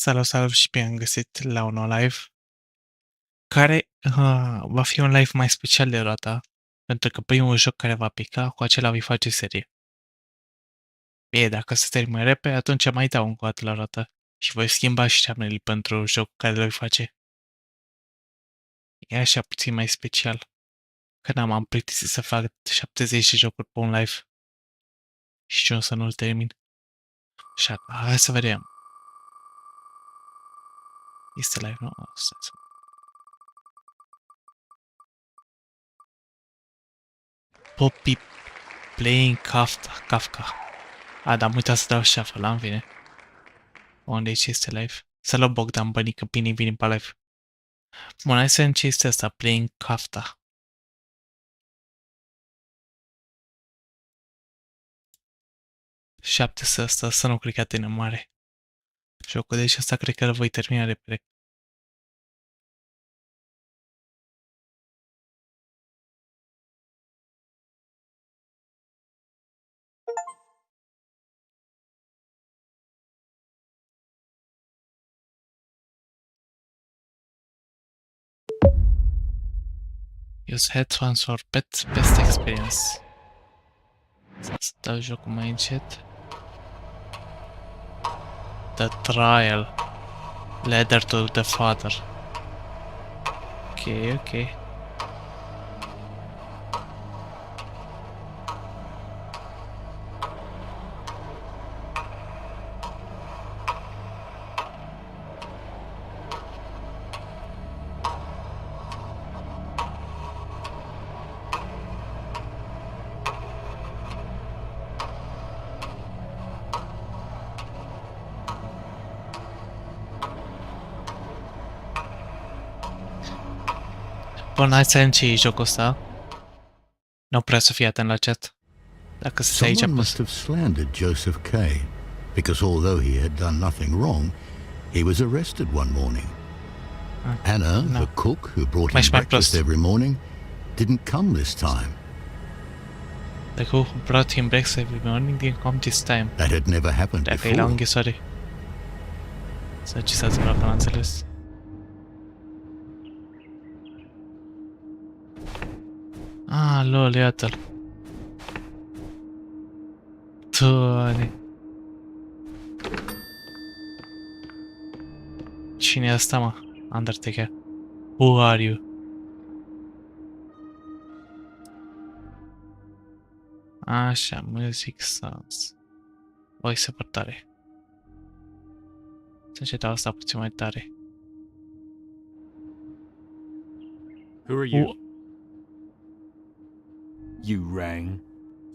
Salut, salut și bine am găsit la un nou live care va fi un live mai special de data, pentru că primul joc care va pica, cu acela voi face serie. Bine, dacă se termină mai repede, atunci mai dau încă o dată la roată și voi schimba și thumbnail pentru jocul care le voi face. E așa puțin mai special, că n-am plictisit să fac 70 de jocuri pe un live și eu să nu-l termin. Așa, hai să vedem. Este live, nu? Poppy playing Kafka. Dar am uitat să dau shuffle, am vine. Unde este live? Salut Bogdan, bănică, bine pe live. Bun, hai să vedem ce este asta, playing Kafka. Șapte să nu cred că atât de mare. Jocul deci asta cred că îl voi termina repede. Use headphones for best experience. Să dau jocul mai încet. The Trial. Letter to the Father. Ok. Bun, hai să vedem ce e jocul ăsta. Nu prea să fii atent la chat. Dacă se aici Someone must have slandered Joseph K. because although he had done nothing wrong, he was arrested one morning. Anna, the cook who brought him breakfast every morning, didn't come this time. The cook who brought him breakfast every morning didn't come this time. That had never happened before. Dacă e la închisoare. Să ce s-a întâmplat, că n-am înțeles. Lol, iată-l. Doamne. Cine e asta, mă? Undertaker. Who are you? Așa, music sounds. Voi super tare. Să încetau asta puțin mai tare. Who are you? You rang?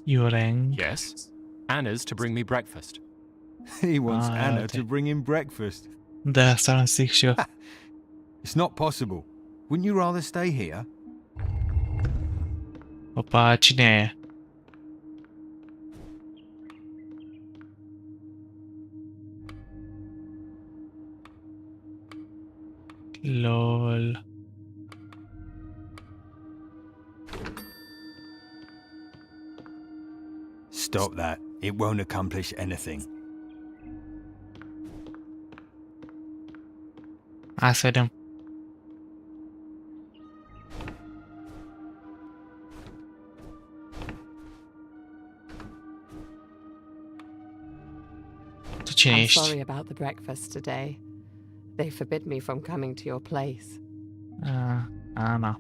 You rang? Yes. Anna's to bring me breakfast. He wants Anna to bring him breakfast. Da, asta am zic și eu. It's not possible. Wouldn't you rather stay here? Opa, cine e? LOL. Stop that. It won't accomplish anything. Hai să vedem. Tu cine ești? I'm sorry about the breakfast today. They forbid me from coming to your place. No.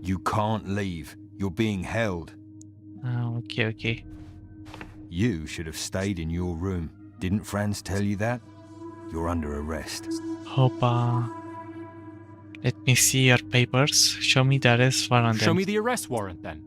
You can't leave. You're being held. Ok. You should have stayed in your room. Didn't Franz tell you that? You're under arrest. Hopa. Let me see your papers. Show me the arrest warrant. Show me the arrest warrant then.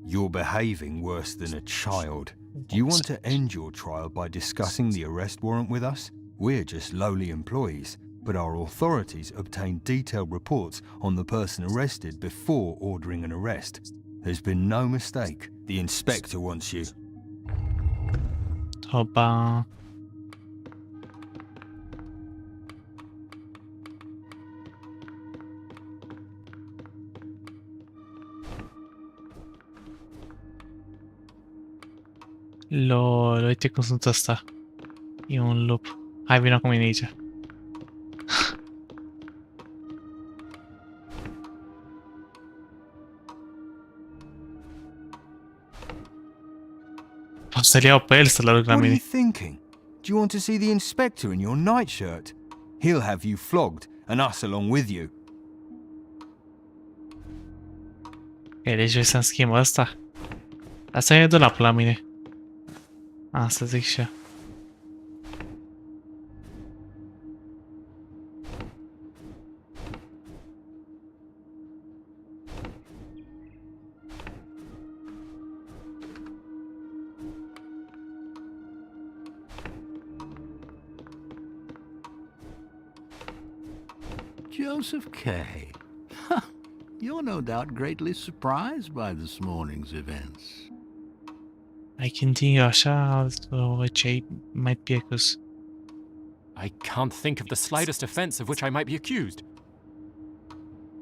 You're behaving worse than a child. Do you want to end your trial by discussing the arrest warrant with us? We're just lowly employees, but our authorities obtain detailed reports on the person arrested before ordering an arrest. There's been no mistake. The inspector wants you. Hopa. LOL, uite cum sunt ăsta. E un lup. Hai, vino cu mine aici. Pot să-l iau pe el să-l aduc la What are you mine. thinking? Do you want to see the inspector in your nightshirt? He'll have you flogged, and us along with you. E, deci vrei să-mi schimb ăsta? Asta e dulapul la mine. Asta zic și eu. Joseph Kay. You're no doubt greatly surprised by this morning's events. Ai continue așa, ce might be accused. I can't think of the slightest offense of which I might be accused.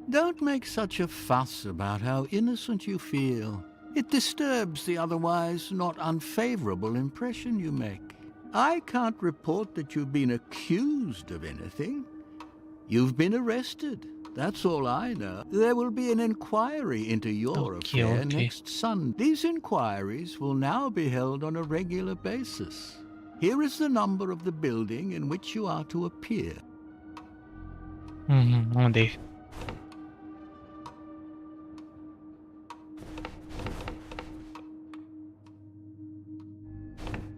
Don't make such a fuss about how innocent you feel. It disturbs the otherwise not unfavorable impression you make. I can't report that you've been accused of anything. You've been arrested. That's all I know. There will be an inquiry into your affair next Sunday. These inquiries will now be held on a regular basis. Here is the number of the building in which you are to appear. Unde?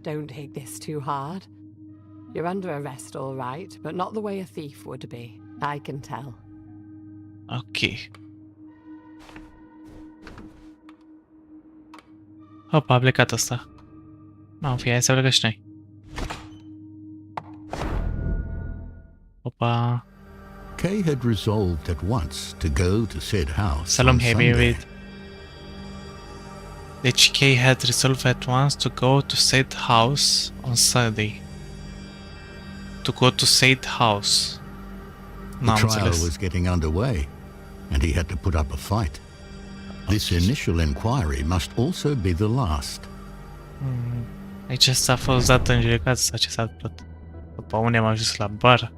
Don't take this too hard. You're under arrest, all right, but not the way a thief would be. I can tell. Ok. Opa, a plecat ăsta. Nu, fie, hai să plecăm și noi. Opa. Kay had resolved at once to go to said house Să luăm on heavy Sunday. with. Deci Kay had resolved at once to go to said house on Sunday. To go to said house. The trial was getting underway, and he had to put up a fight. This initial inquiry must also be the last. Aici s-a fost dat în judecată sau ce s-a întâmplat? După unde am ajuns la bar?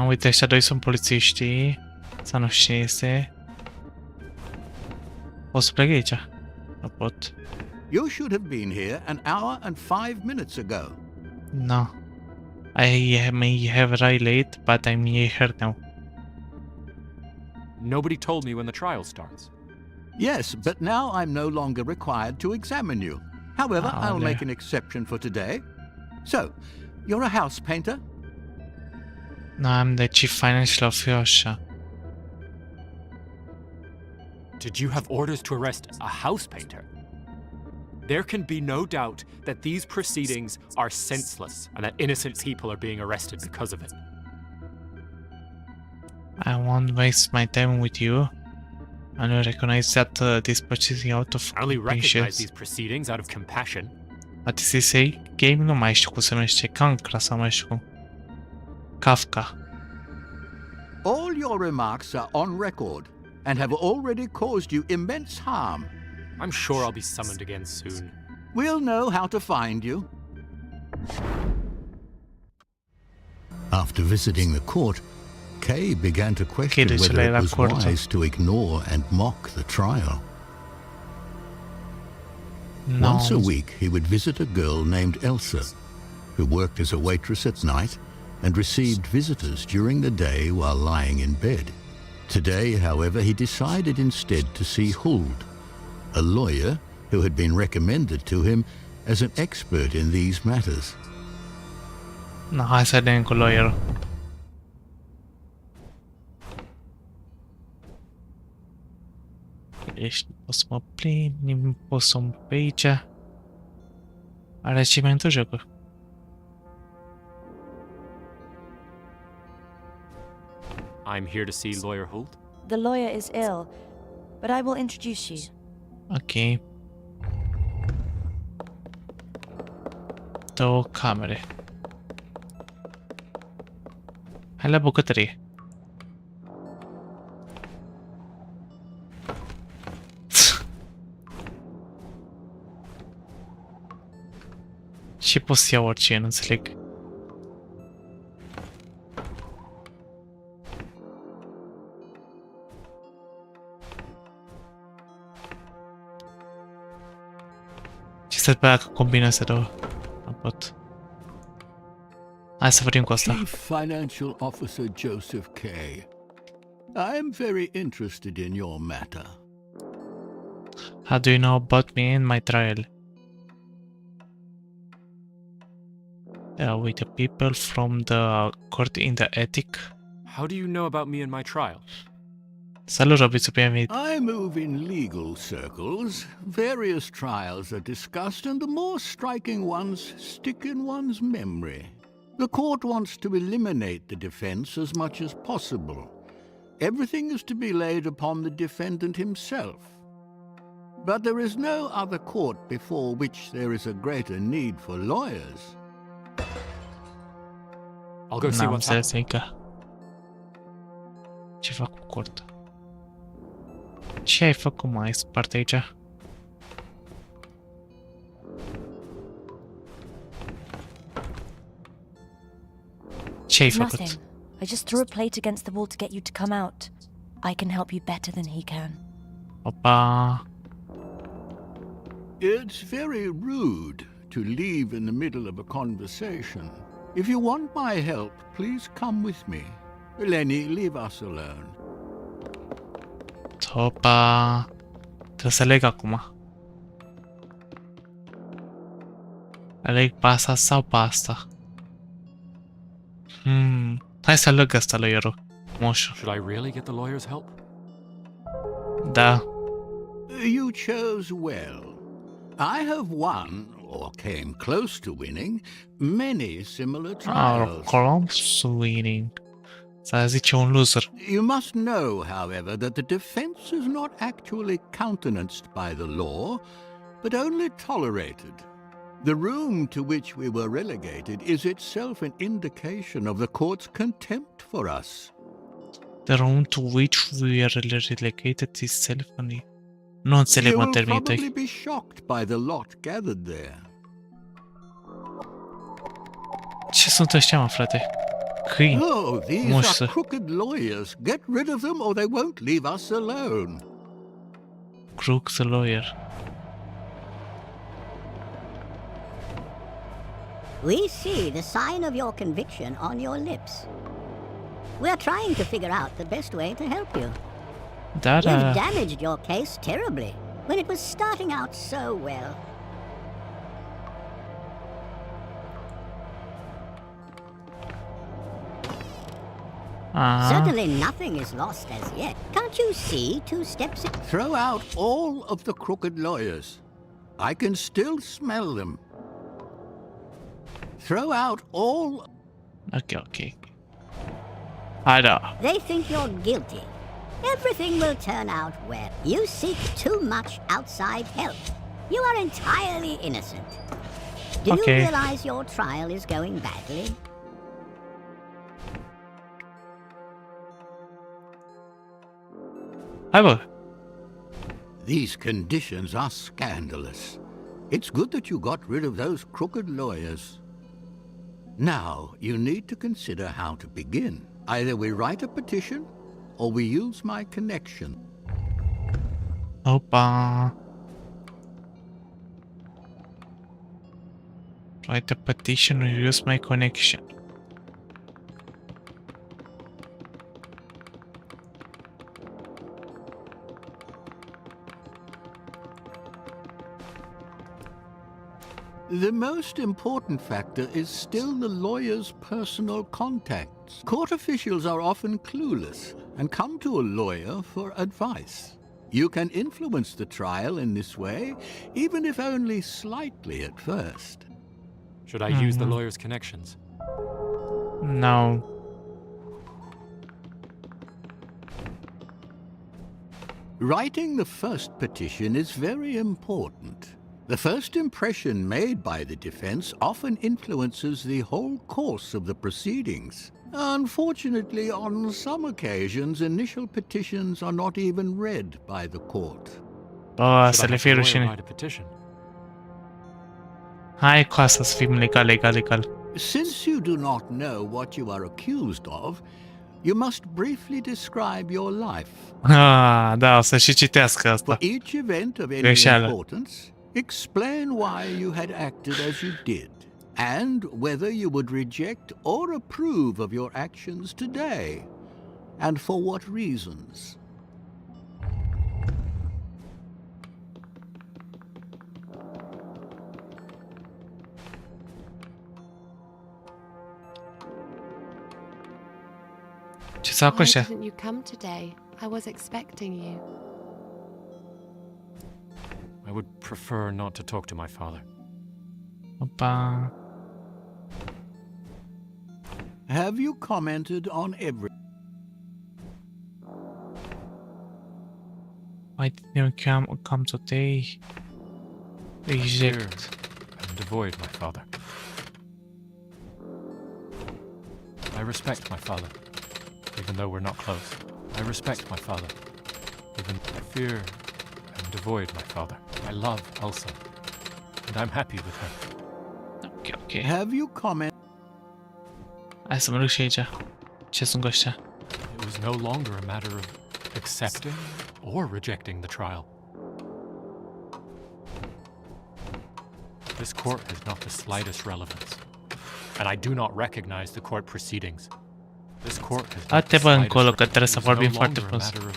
Uite, ăștia doi sunt polițiștii. Sau nu știu ce este. O să plec aici. Nu pot. You should have been here an hour and 5 minutes ago. No. I may have arrived late, but I'm here now. Nobody told me when the trial starts. Yes, but now I'm no longer required to examine you. However, I'll make an exception for today. So, you're a house painter? No, I'm the chief financial officer. Did you have orders to arrest a house painter? There can be no doubt that these proceedings are senseless and that innocent people are being arrested because of it. I won't waste my time with you. I don't recognize that this proceeding out of I only recognize patience. these proceedings out of compassion. What does he say? Game nu mai știu cum se numește. Cancra sau mai știu cum. Kafka. All your remarks are on record and have already caused you immense harm. I'm sure I'll be summoned again soon. We'll know how to find you. After visiting the court, Kay began to question whether it was wise to ignore and mock the trial. No. Once a week, he would visit a girl named Elsa, who worked as a waitress at night and received visitors during the day while lying in bed. Today, however, he decided instead to see Huld, a lawyer who had been recommended to him as an expert in these matters. No, hai să vedem cu lawyerul. Ești, poți să mă plimb, poți să mă pe aici. Are achievement-ul jocul. I'm here to see Lawyer Hult. The lawyer is ill, but I will introduce you. Ok. Două camere. Hai la bucătărie. Și pot să iau orice, nu înțeleg. Ce să pe că combină astea două? Nu pot. Hai să vorbim cu asta. Chief Financial Officer Joseph K. I am very interested in your matter. How do you know about me and my trial? With the people from the court in the attic. How do you know about me and my trial? Salut, Robițu, bienvenit. I move in legal circles. Various trials are discussed, and the more striking ones stick in one's memory. The court wants to eliminate the defense as much as possible. Everything is to be laid upon the defendant himself. But there is no other court before which there is a greater need for lawyers. I'll go see what's happening. Ce fac cu cort? Ce ai făcut, mai spart aici? Ce ai făcut? Nothing. I just threw a plate against the wall to get you to come out. I can help you better than he can. Opa! It's very rude to leave in the middle of a conversation. If you want my help, please come with me. Lenny, leave us alone. Opa! Trebuie să leg acum. Aleg pe asta sau pe asta? Hai să leg asta lui Ero. Moșu. Should I really get the lawyer's help? Da. You chose well. I have won, or came close to winning, many similar trials. Close winning. Să zice un loser. You must know, however, that the defense is not actually countenanced by the law, but only tolerated. The room to which we were relegated is itself an indication of the court's contempt for us. The room to which we are relegated is self-funny. Nu înțeleg, mă, termenii tăi. You will probably be shocked by the lot gathered there. Ce sunt ăștia, mă, frate? Câini. Oh, these are crooked lawyers. Get rid of them or they won't leave us alone. Crooked lawyer. We see the sign of your conviction on your lips. We're trying to figure out the best way to help you. You've damaged your case terribly when it was starting out so well. Certainly nothing is lost as yet. Can't you see 2 steps? Throw out all of the crooked lawyers. I can still smell them. Throw out all... Okay. I know. They think you're guilty. Everything will turn out well. You seek too much outside help. You are entirely innocent. Do you realize your trial is going badly? These conditions are scandalous. It's good that you got rid of those crooked lawyers. Now, you need to consider how to begin. Either we write a petition, or we use my connection. Opa! Write a petition or use my connection. The most important factor is still the lawyer's personal contacts. Court officials are often clueless and come to a lawyer for advice. You can influence the trial in this way, even if only slightly at first. Should I use the lawyer's connections? No. Writing the first petition is very important. The first impression made by the defense often influences the whole course of the proceedings. Unfortunately, on some occasions, initial petitions are not even read by the court. Oh, să le fie Should I rușine. write a petition? Hai cu asta să fim legal. Since you do not know what you are accused of, you must briefly describe your life. Da, o să și citească asta. For each event of any importance, explain why you had acted as you did, and whether you would reject or approve of your actions today, and for what reasons. Why didn't you come today? I was expecting you. I would prefer not to talk to my father. Opa. Have you commented on every... Why didn't you come today? Reject. And avoid my father. I respect my father, even though we're not close. I respect my father, even I fear and avoid my father. I love Elsa, and I'm happy with her. Okay. Have you commented? Hai să mă duc și aici. Ce sunt ăștia? It was no longer a matter of accepting or rejecting the trial. This court has not the slightest relevance, and I do not recognize the court proceedings. This court has not the slightest relevance. It was no longer a matter of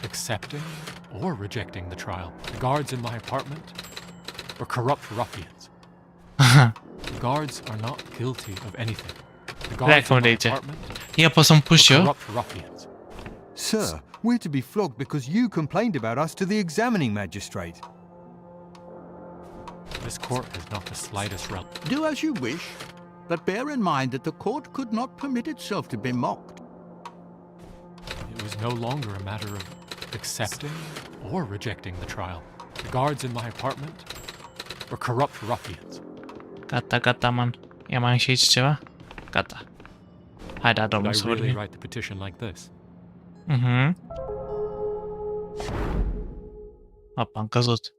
accepting or rejecting the trial. The guards in my apartment were corrupt ruffians. The guards are not guilty of anything. The guards in my apartment were corrupt ruffians. Sir, we're to be flogged because you complained about us to the examining magistrate. This court has not the slightest relevance. Do as you wish, but bear in mind that the court could not permit itself to be mocked. It was no longer a matter of accepting or rejecting the trial. The guards in my apartment were corrupt ruffians. Gata, man. Ia mai și aici ceva? Gata. Hai, da, domnul, să vorbim. Did I really write the petition like this? Opa, am căzut.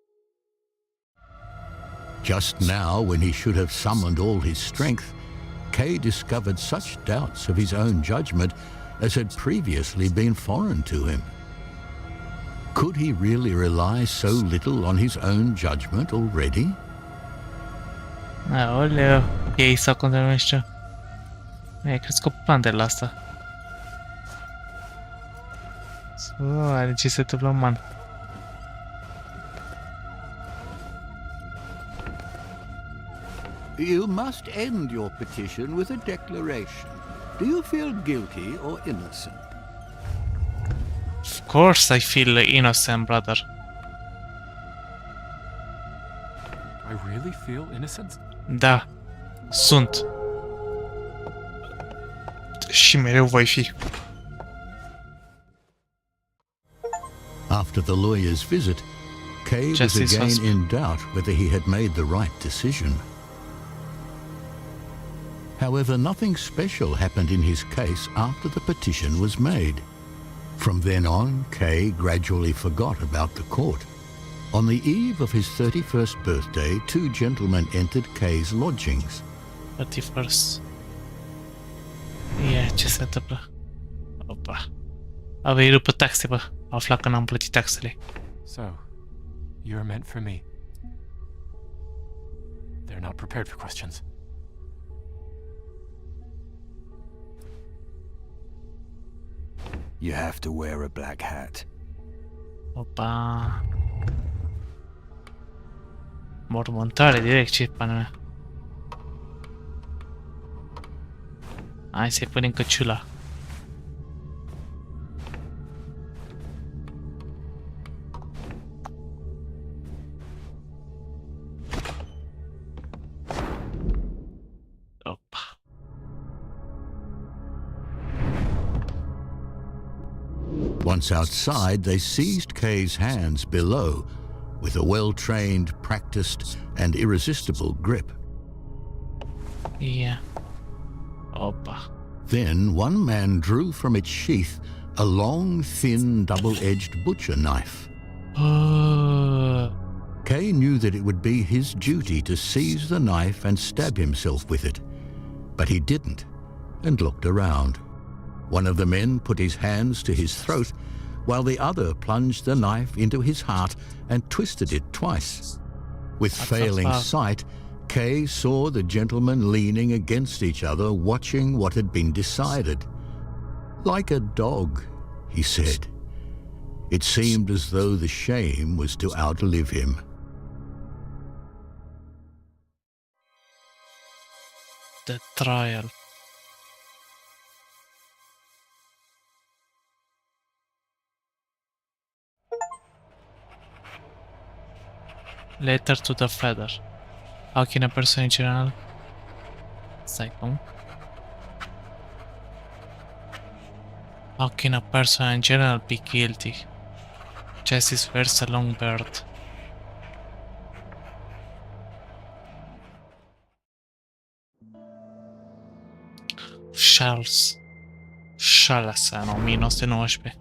Just now, when he should have summoned all his strength, Kay discovered such doubts of his own judgment as had previously been foreign to him. Could he really rely so little on his own judgment already? Aoleu, ei sau cum se numește? Mi-ai crescut plantele asta. Are ce se întâmplă, man? You must end your petition with a declaration. Do you feel guilty or innocent? Of course I feel innocent, brother. Do I really feel innocent? Da, sunt. Și mereu voi fi. After the lawyer's visit, Kay was again in doubt whether he had made the right decision. However, nothing special happened in his case after the petition was made. From then on, Kay gradually forgot about the court. On the eve of his 31st birthday, two gentlemen entered Kay's lodgings. 31st. Ia, ce se întâmplă? Opa. A venit după taxe, bă. A aflat că n-am plătit taxele. So, you're meant for me. They're not prepared for questions. You have to wear a black hat. Opa. Mormântare direct, ce pana mea. Hai să-i punem căciula. Opa. Once outside, they seized Kay's hands below with a well-trained, practiced, and irresistible grip. Yeah. Opa. Then one man drew from its sheath a long, thin, double-edged butcher knife. Kay knew that it would be his duty to seize the knife and stab himself with it, but he didn't and looked around. One of the men put his hands to his throat, while the other plunged the knife into his heart and twisted it twice. With failing sight, Kay saw the gentlemen leaning against each other, watching what had been decided. Like a dog, he said. It seemed as though the shame was to outlive him. The trial. Letter to the father. How can a person in general? Second. How can a person in general be guilty? Justice Versa Longbird. Charles. anno 1919.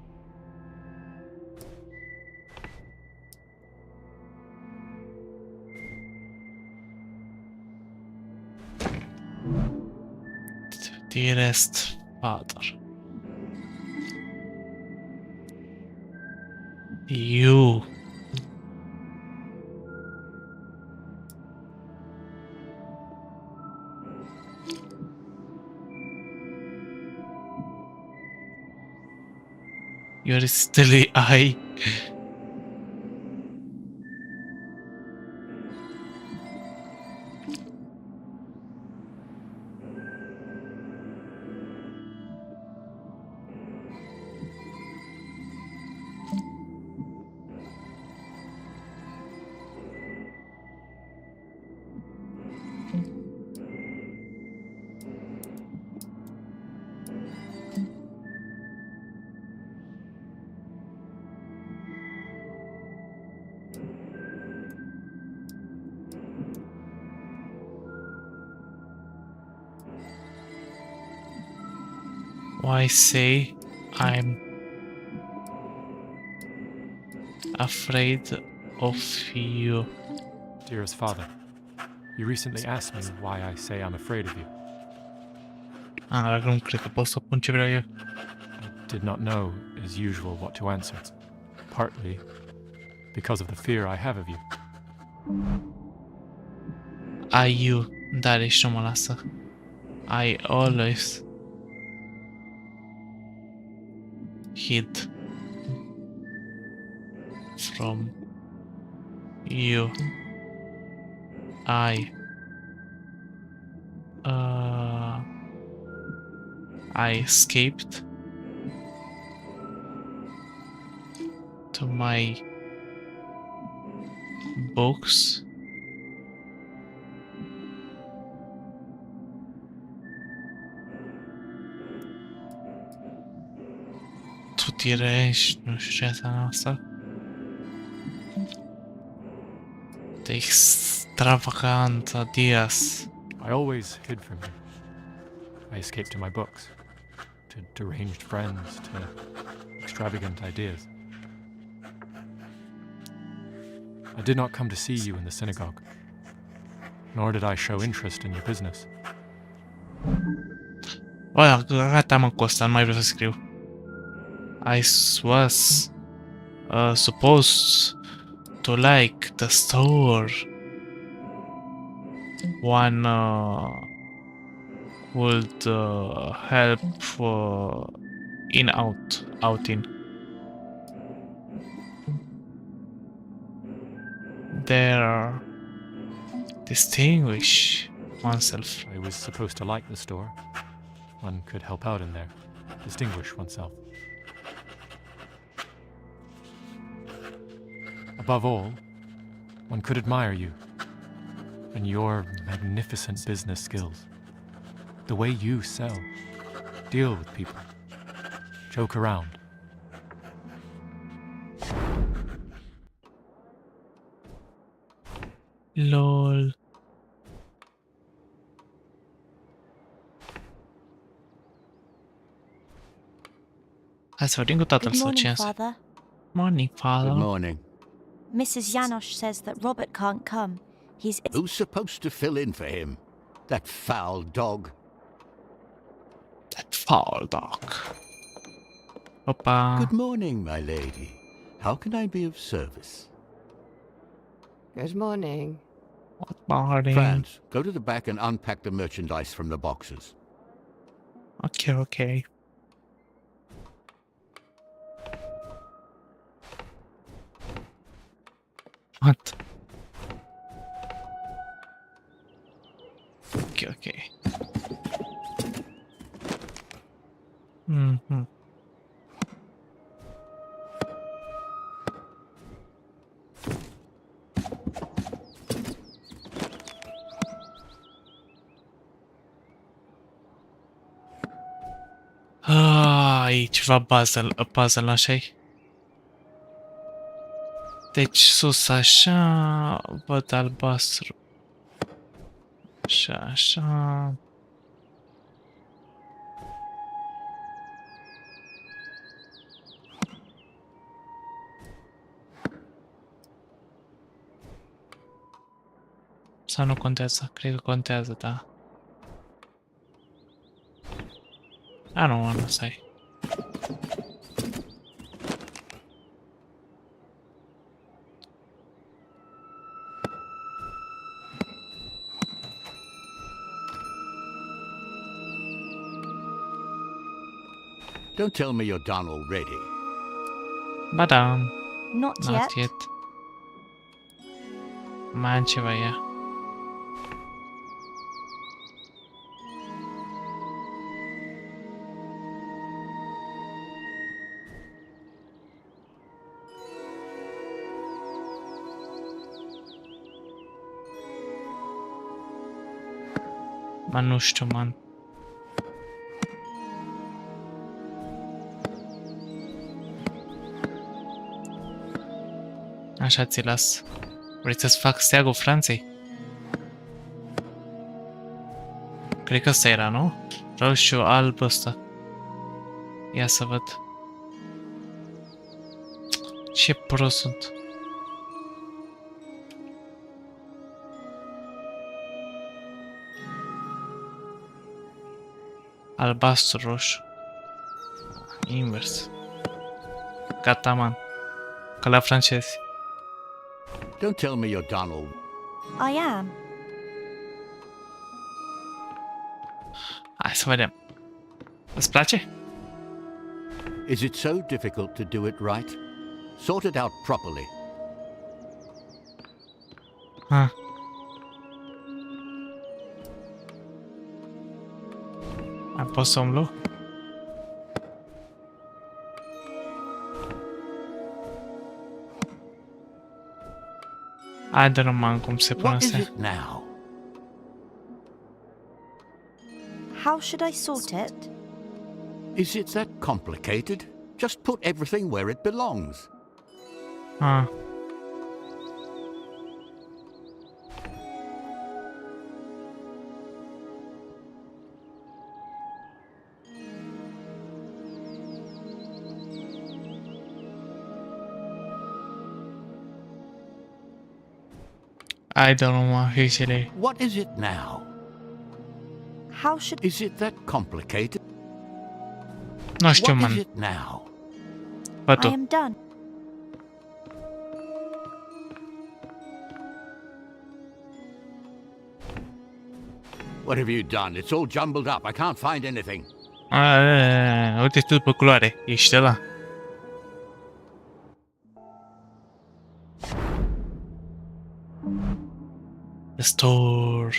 Dearest father, you you're still I. Why say I'm afraid of you? Dearest father, you recently asked me why I say I'm afraid of you. Nu cred că pot să pun ce vreau eu. I did not know, as usual, what to answer. Partly because of the fear I have of you. You, dar ești nu mă lasă. I always hid from you. I escaped to my books. Tu tirești, nu știu ce înseamnă asta. De extravagant ideas. I always hid from you. I escaped to my books, to deranged friends, to extravagant ideas. I did not come to see you in the synagogue, nor did I show interest in your business. Bă, gata mă cu asta, nu mai vreau să scriu. I was supposed to like the store. One would help outing. There distinguish oneself. I was supposed to like the store. One could help out in there, distinguish oneself. Above all, one could admire you and your magnificent business skills. The way you sell, deal with people, joke around. LOL. Hai să vorbim cu tatăl său, ce Father. Morning, father. Good morning. Mrs. Janosch says that Robert can't come. Who's supposed to fill in for him? That foul dog. That foul dog. Opa. Good morning, my lady. How can I be of service? Good morning. Good morning. Franz, go to the back and unpack the merchandise from the boxes. Okay, okay. What? Okay, okay. Mm-hmm. E ceva puzzle, așa-i? Deci sus așa, văd albastru. Așa, așa. Sau nu contează? Cred că contează, da. I don't want to say. Don't tell me you're done already. Ba da, Not not yet. yet. Mai am ceva ea. Man, nu știu, man. Așa ți las. Vrei să-ți fac steagul Franței? Cred că ăsta era, nu? Roșu, alb ăsta. Ia să văd. Ce prost sunt. Albastru, roșu. Invers. Gata, man. Ca la francezi. Don't tell me you're done already. I am. Hai să vedem. Îți place? Is it so difficult to do it right? Sort it out properly. Ha. Mai pot să umblu? I don't know, cum se pune What is astea. it now? How should I sort it? Is it that complicated? Just put everything where it belongs. Ah. I don't know, usually. What is it now? How should... Is it that complicated? Nu știu, What is man. it now? Bă, I tu. am done. What have you done? It's all jumbled up. I can't find anything. Uite tu pe culoare. Ești ăla. The store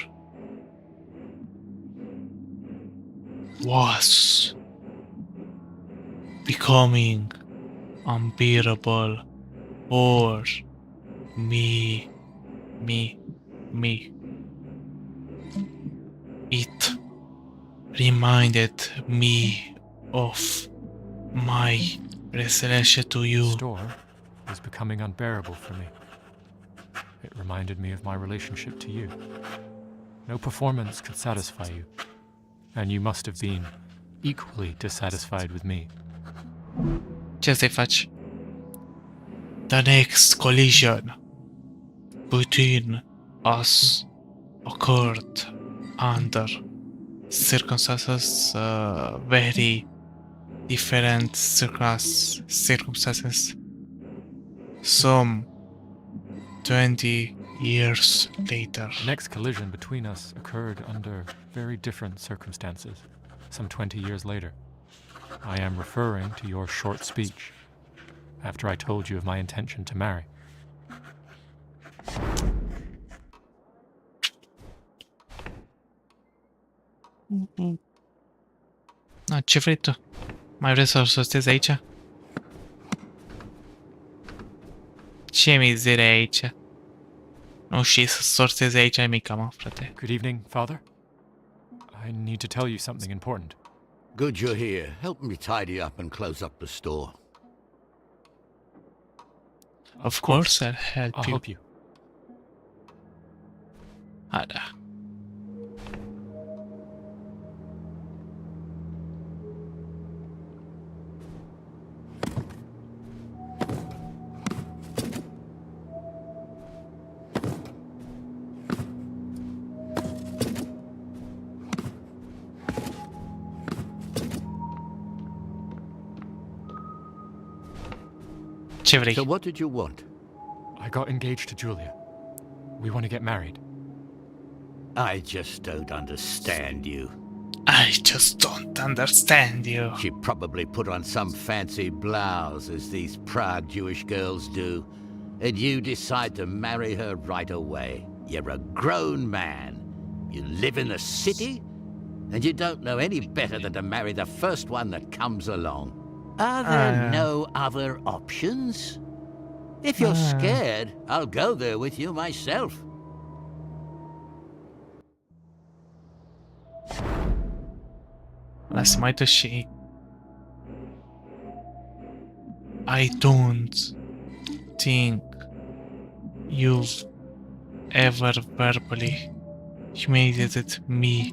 was becoming unbearable for me. It reminded me of my relationship to you. The store was becoming unbearable for me. It reminded me of my relationship to you. No performance could satisfy you, and you must have been equally dissatisfied with me. Ce să-i faci? The next collision between us occurred under circumstances, very different circumstances. Some 20 years later. The next collision between us occurred under very different circumstances, some 20 years later. I am referring to your short speech, after I told you of my intention to marry. Ce vrei tu? Mai vrei să-l sostezi aici? Ce mizerie aici? Nu știi să sortezi aici mica, mă, frate. Good evening, Father. I need to tell you something important. Good you're here. Help me tidy up and close up the store. Of course I'll help you. Ada. So what did you want? I got engaged to Julia. We want to get married. I just don't understand you. I just don't understand you. She probably put on some fancy blouse, as these proud Jewish girls do, and you decide to marry her right away. You're a grown man. You live in the city, and you don't know any better than to marry the first one that comes along. Are there no other options? If you're scared, I'll go there with you myself. Lasă mai dă și... I don't think you've ever verbally humiliated me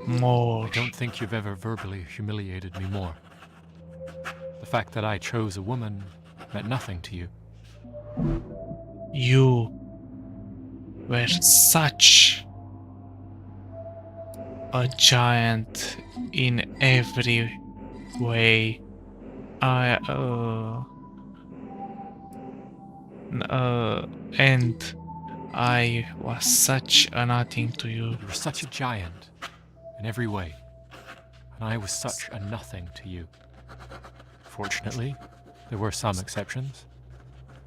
more. I don't think you've ever verbally humiliated me more. The fact that I chose a woman meant nothing to you. You were such a giant in every way. And I was such a nothing to you. You were such a giant in every way, and I was such a nothing to you. Fortunately, there were some exceptions,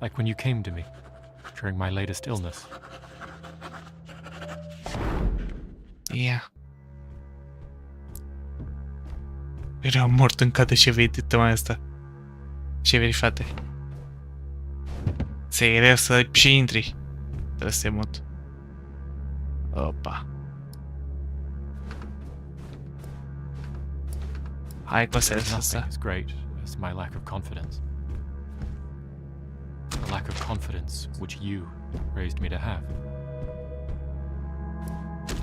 like when you came to me during my latest illness. Yeah. Era mort în cadă și vei tema asta. Ce vei, frate? Ți-e greu să și intri. Trebuie să te mut. Opa. Hai cu asta. As great as my lack of confidence. The lack of confidence which you raised me to have.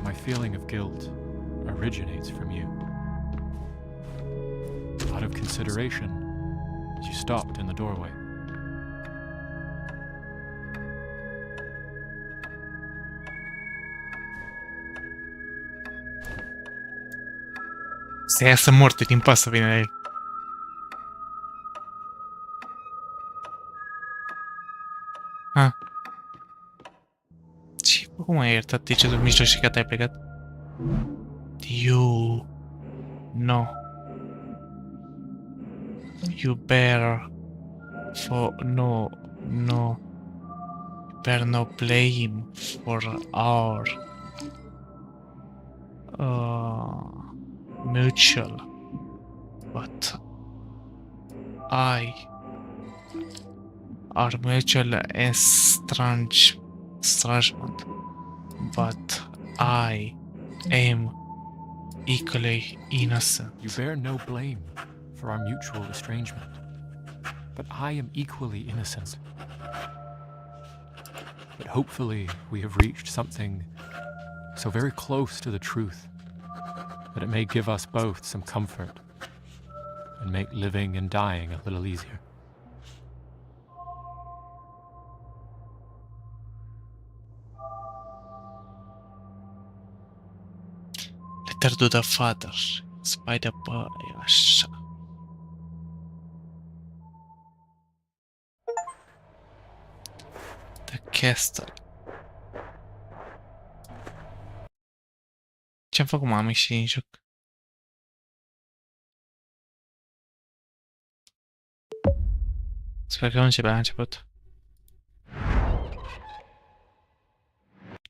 My feeling of guilt originates from you. Out of consideration, you stopped in the doorway. Se iasă morte din pas să vină el. Ha. Ce? Cum ai iertat? De ce tu mijloc și gata ai plecat? You... No. You bear... No. You bear no blame for our... mutual. But... Our mutual estrangement. But I am equally innocent. You bear no blame for our mutual estrangement, but I am equally innocent. But hopefully we have reached something so very close to the truth that it may give us both some comfort and make living and dying a little easier. Letter to the father. Spider boy, așa. The castle. Ce-am făcut, mami, și în joc? Sper că nu începe la început.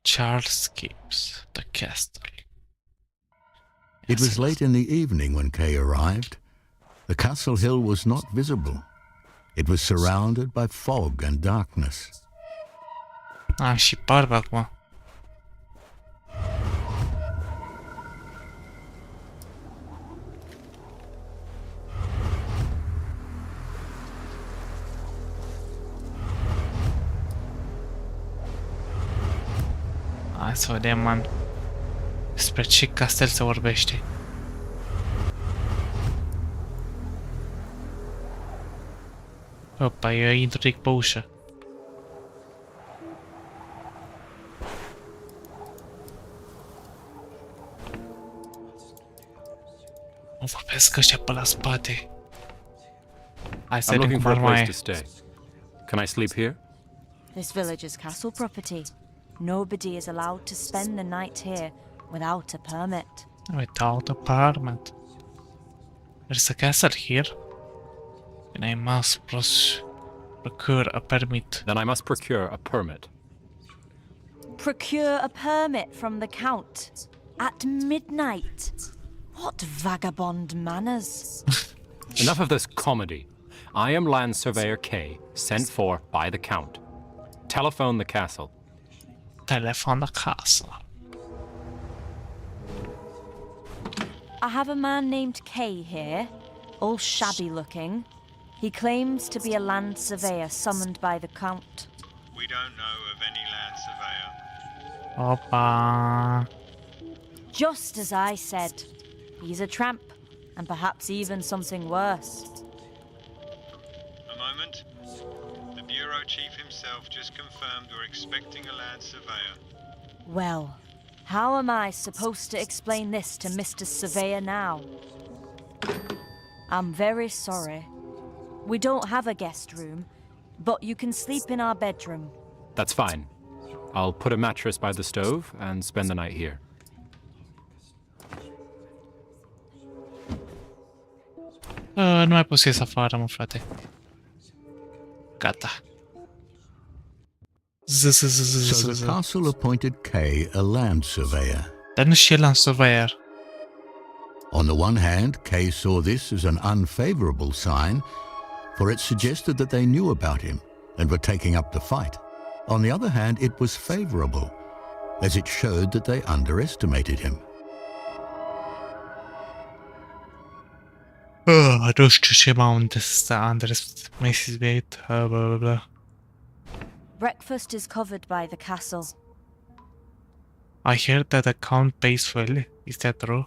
Charles keeps the castle. It was late in the evening when Kay arrived. The castle hill was not visible. It was surrounded by fog and darkness. Am și barba acum. Hai să vedem, man. Despre ce castel se vorbește. Opa, eu intru direct pe ușă. Mă vorbesc ăștia pe la spate. Hai să vedem cum ar mai e. Can I sleep here? This village is castle property. Nobody is allowed to spend the night here without a permit. Without a permit. There's a castle here. And I must procure a permit. Then I must procure a permit. Procure a permit from the Count at midnight? What vagabond manners? Enough of this comedy. I am Land Surveyor K, sent for by the Count. Telephone the castle. Telephone the castle. I have a man named Kay here, all shabby looking. He claims to be a land surveyor summoned by the Count. We don't know of any land surveyor. Opa. Just as I said. He's a tramp, and perhaps even something worse. A moment. The bureau chief himself just confirmed we're expecting a land surveyor. Well, how am I supposed to explain this to Mr. Surveyor now? I'm very sorry. We don't have a guest room, but you can sleep in our bedroom. That's fine. I'll put a mattress by the stove and spend the night here. Nu mai pot să ies afară, mă, frate. Gata. So the castle appointed Kay a land surveyor. Dar nu și el land surveyor. On the one hand, Kay saw this as an unfavorable sign, for it suggested that they knew about him and were taking up the fight. On the other hand, it was favorable, as it showed that they underestimated him. Nu știu ce m-a underestimated. Blah, blah, blah. Breakfast is covered by the castle. I heard that the Count pays well. Is that true?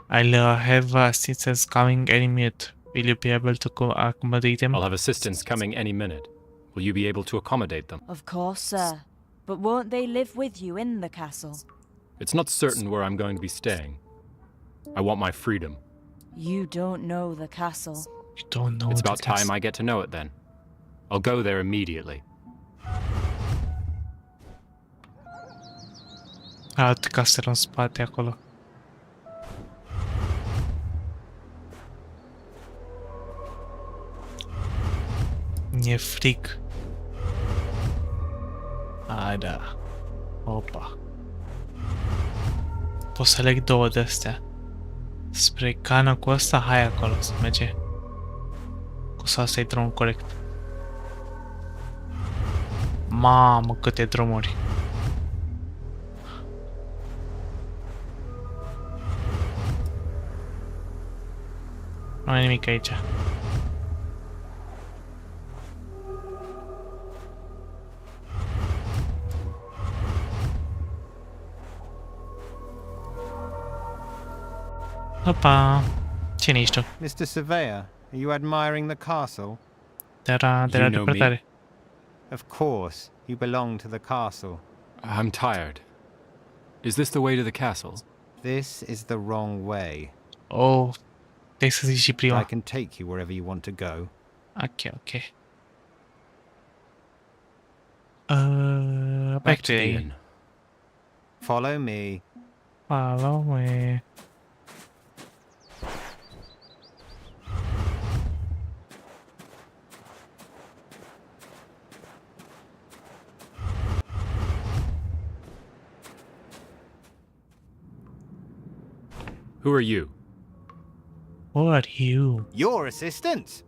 I'll have assistance coming any minute. Will you be able to accommodate them? I'll have assistants coming any minute. Will you be able to accommodate them? Of course, sir. But won't they live with you in the castle? It's not certain where I'm going to be staying. I want my freedom. You don't know the castle. You don't know It's the about time castle. I get to know it then. I'll go there immediately. Alt castel în spate acolo. E frig. Hai da. Opa. Pot să leg două de astea. Spre cană cu asta, hai acolo să merge. Cu să asta e drumul corect. Mamă, câte drumuri. Nu e nimic aici. Opa! Cine ești tu? Mr. Surveyor, are you admiring the castle? De la depărtare. Of course, you belong to the castle. I'm tired. Is this the way to the castle? This is the wrong way. Oh, trebuie să zici și I prima. can take you wherever you want to go. Ok. Back to the inn. Follow me. Follow me. Who are you? Who are you? Your assistants?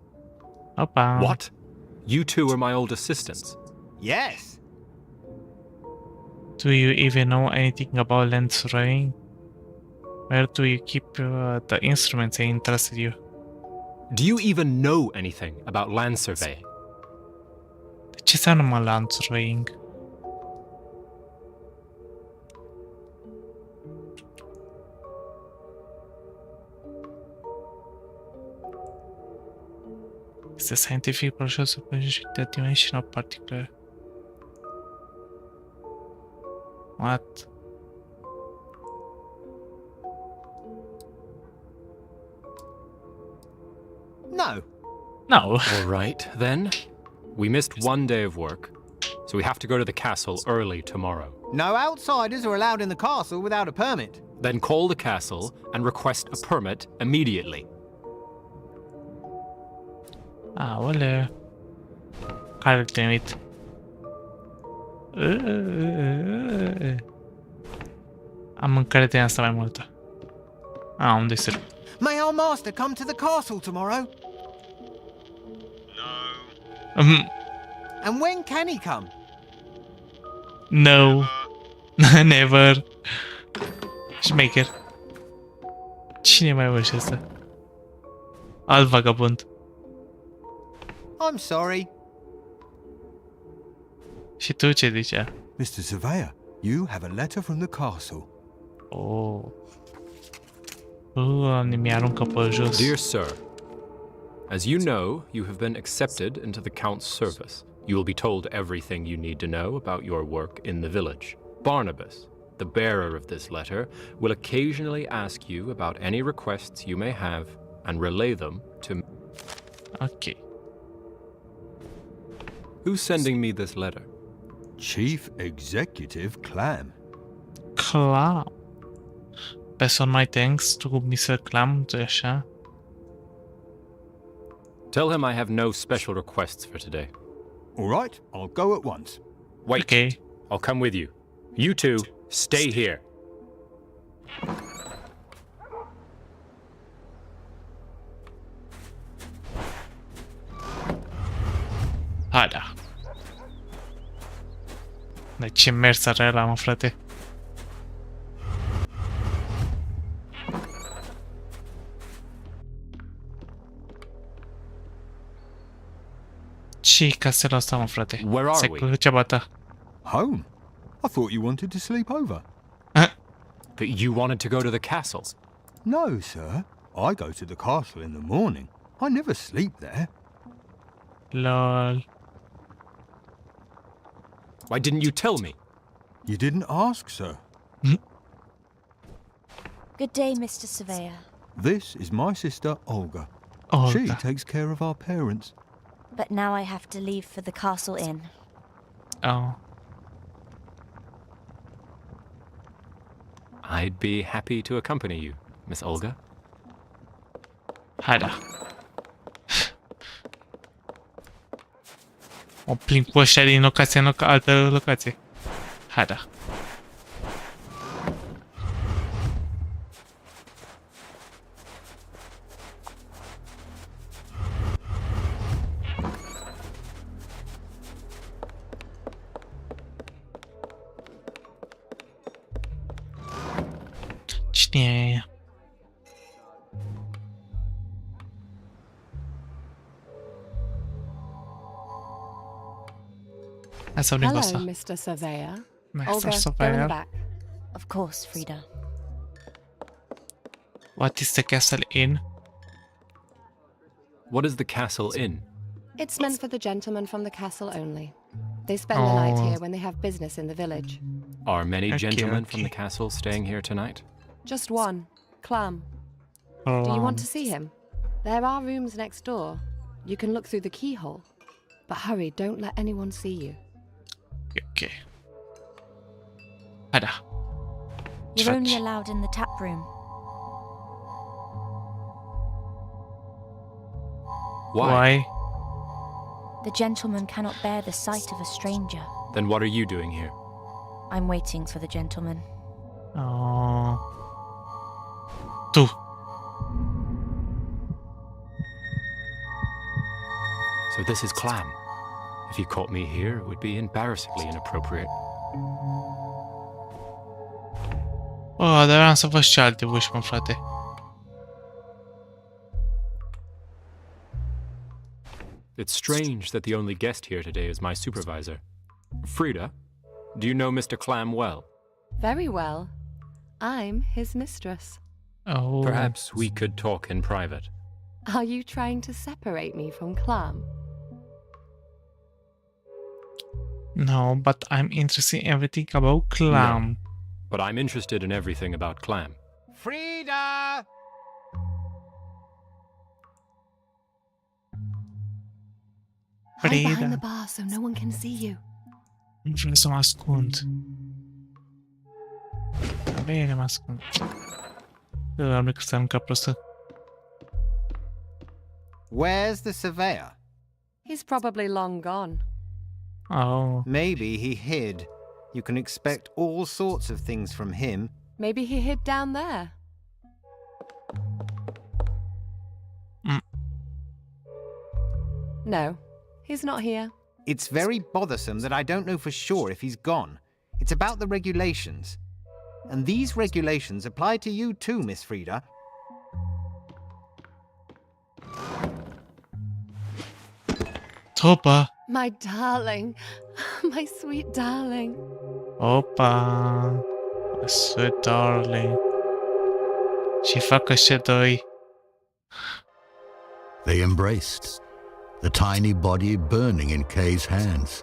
Opa. What? You two are my old assistants? Yes. Do you even know anything about land surveying? Where do you keep the instruments I entrusted you? Do you even know anything about land surveying? Ce înseamnă mă land surveying? It's a scientific process of measuring the dimension of particular. What? No. No. All right, then. We missed one day of work, so we have to go to the castle early tomorrow. No outsiders are allowed in the castle without a permit. Then call the castle and request a permit immediately. Aoleu. Care îl trimit? Am încredere în asta mai multă. Unde se... May our master come to the castle tomorrow? No. And when can he come? No. Never. Șmecher. Cine mai văd ăsta? Alt vagabond. I'm sorry. Și tu ce zicea? Mr. Surveyor, you have a letter from the castle. Oh. Mi-aruncă pe jos. Dear sir, as you know, you have been accepted into the Count's service. You will be told everything you need to know about your work in the village. Barnabas, the bearer of this letter, will occasionally ask you about any requests you may have and relay them to me. Ok. Who's sending me this letter? Chief Executive Clam. Clam. Person my thanks to Mr. Clam, așa. Tell him I have no special requests for today. All right, I'll go at once. Wait, Okay. I'll come with you. You two, stay here. Hai da. Dar ce mers are ăla, mă, frate? Ce-i castelul ăsta, mă, frate? Where are we? Ceaba ta. Home? I thought you wanted to sleep over. But you wanted to go to the castle. No, sir. I go to the castle in the morning. I never sleep there. Lol. Why didn't you tell me? You didn't ask, sir. Good day, Mr. Surveyor. This is my sister, Olga. Olga. She takes care of our parents. But now I have to leave for the castle inn. Oh. I'd be happy to accompany you, Miss Olga. Hai da. O plimb cu ăștia din locație în altă locație. Hai da. Cine e aia? Hai să vorbim cu Hello, asta. Mr. Surveyor. Mr. Olga, go in the Surveyor. back. Of course, Frida. What is the castle inn? What is the castle inn? It's meant for the gentlemen from the castle only. They spend the night Oh. here when they have business in the village. Are many Okay, gentlemen from the okay. castle staying here tonight? Just one. Clam. Do you want to see him? There are rooms next door. You can look through the keyhole. But hurry, don't let anyone see you. Okay. Haida. You're only allowed in the tap room. Why? The gentleman cannot bear the sight of a stranger. Then what are you doing here? I'm waiting for the gentleman. Oh. Tu. So this is Clam. If you caught me here, it would be embarrassingly inappropriate. Oh, dar vreau să văd și alte voci, mă, frate. It's strange that the only guest here today is my supervisor. Frida, do you know Mr. Clam well? Very well. I'm his mistress. Oh. Perhaps we could talk in private. Are you trying to separate me from Clam? No, but I'm interested in everything about Clam. No, but I'm interested in everything about Clam. Frida! Hide Frida. behind the bar so no one can see you. Nu vreau să mă ascund. Bine, mă ascund. Am că stai în cap prostă. Where's the surveyor? He's probably long gone. Oh. Maybe he hid. You can expect all sorts of things from him. Maybe he hid down there. No, he's not here. It's very bothersome that I don't know for sure if he's gone. It's about the regulations. And these regulations apply to you too, Miss Frida. Topa. My darling. My sweet darling. Opa. Sweet darling. Și fac ăștia doi. They embraced, the tiny body burning in Kay's hands.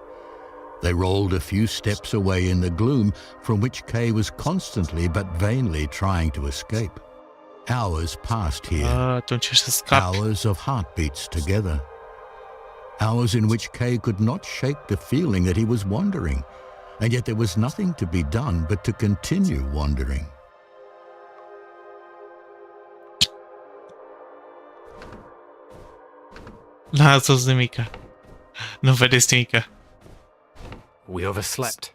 They rolled a few steps away in the gloom from which Kay was constantly but vainly trying to escape. Hours passed here. Atunci să scapi. Hours of heartbeats together. Hours in which Kay could not shake the feeling that he was wandering, and yet there was nothing to be done but to continue wandering. N-a sus nimica. Nu vedeți nimica. We overslept.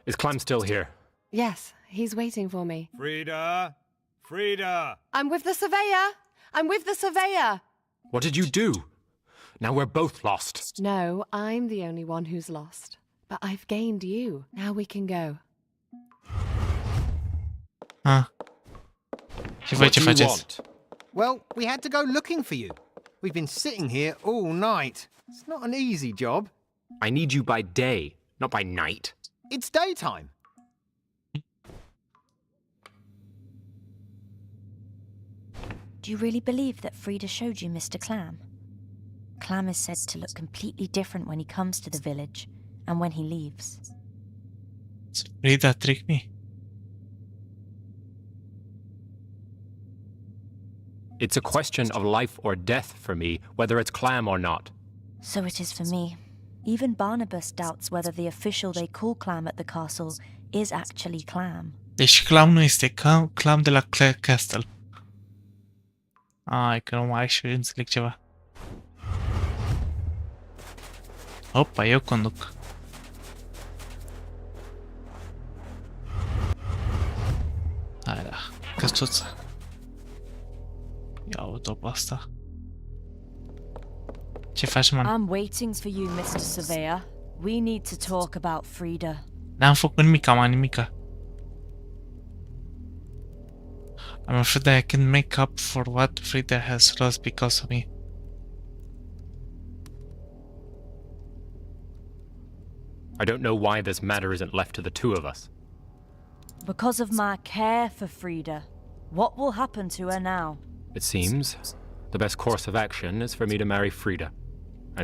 Is Clam still here? Yes, he's waiting for me. Frida! Frida! I'm with the surveyor! I'm with the surveyor! What did you do? Now we're both lost. No, I'm the only one who's lost. But I've gained you. Now we can go. Și voi ce faceți? Well, we had to go looking for you. We've been sitting here all night. It's not an easy job. I need you by day, not by night. It's daytime. Do you really believe that Frida showed you Mr. Clam? Clam is said to look completely different when he comes to the village and when he leaves. Frida trick me. It's a question of life or death for me, whether it's Clam or not. So it is for me. Even Barnabas doubts whether the official they call Clam at the castle is actually Clam. Deci Clam nu este Clam de la Clare Castle. Ai, că nu mai și înțeleg ceva. Opa, eu conduc. Hai da, căsuță. Ia-o topa asta. Ce faci, man? I'm waiting for you, Mr. Surveyor. We need to talk about Frida. N-am făcut nimica, man, nimica. I'm afraid that I can make up for what Frida has lost because of me. I don't know why this matter isn't left to the two of us. Because of my care for Frida. What will happen to her now? It seems the best course of action is for me to marry Frida.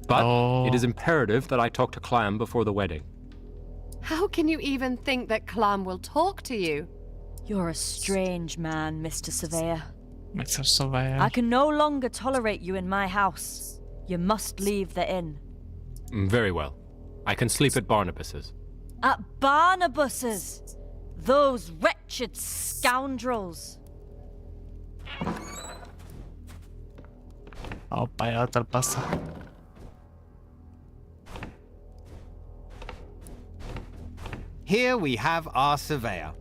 But it is imperative that I talk to Clam before the wedding. How can you even think that Clam will talk to you? You're a strange man, Mr. Surveyor. Mr. Surveyor. I can no longer tolerate you in my house. You must leave the inn. Very well. I can sleep at Barnabas's. At Barnabas's? Those wretched scoundrels. Opa, iată-l pe ăsta. Here we have our surveyor.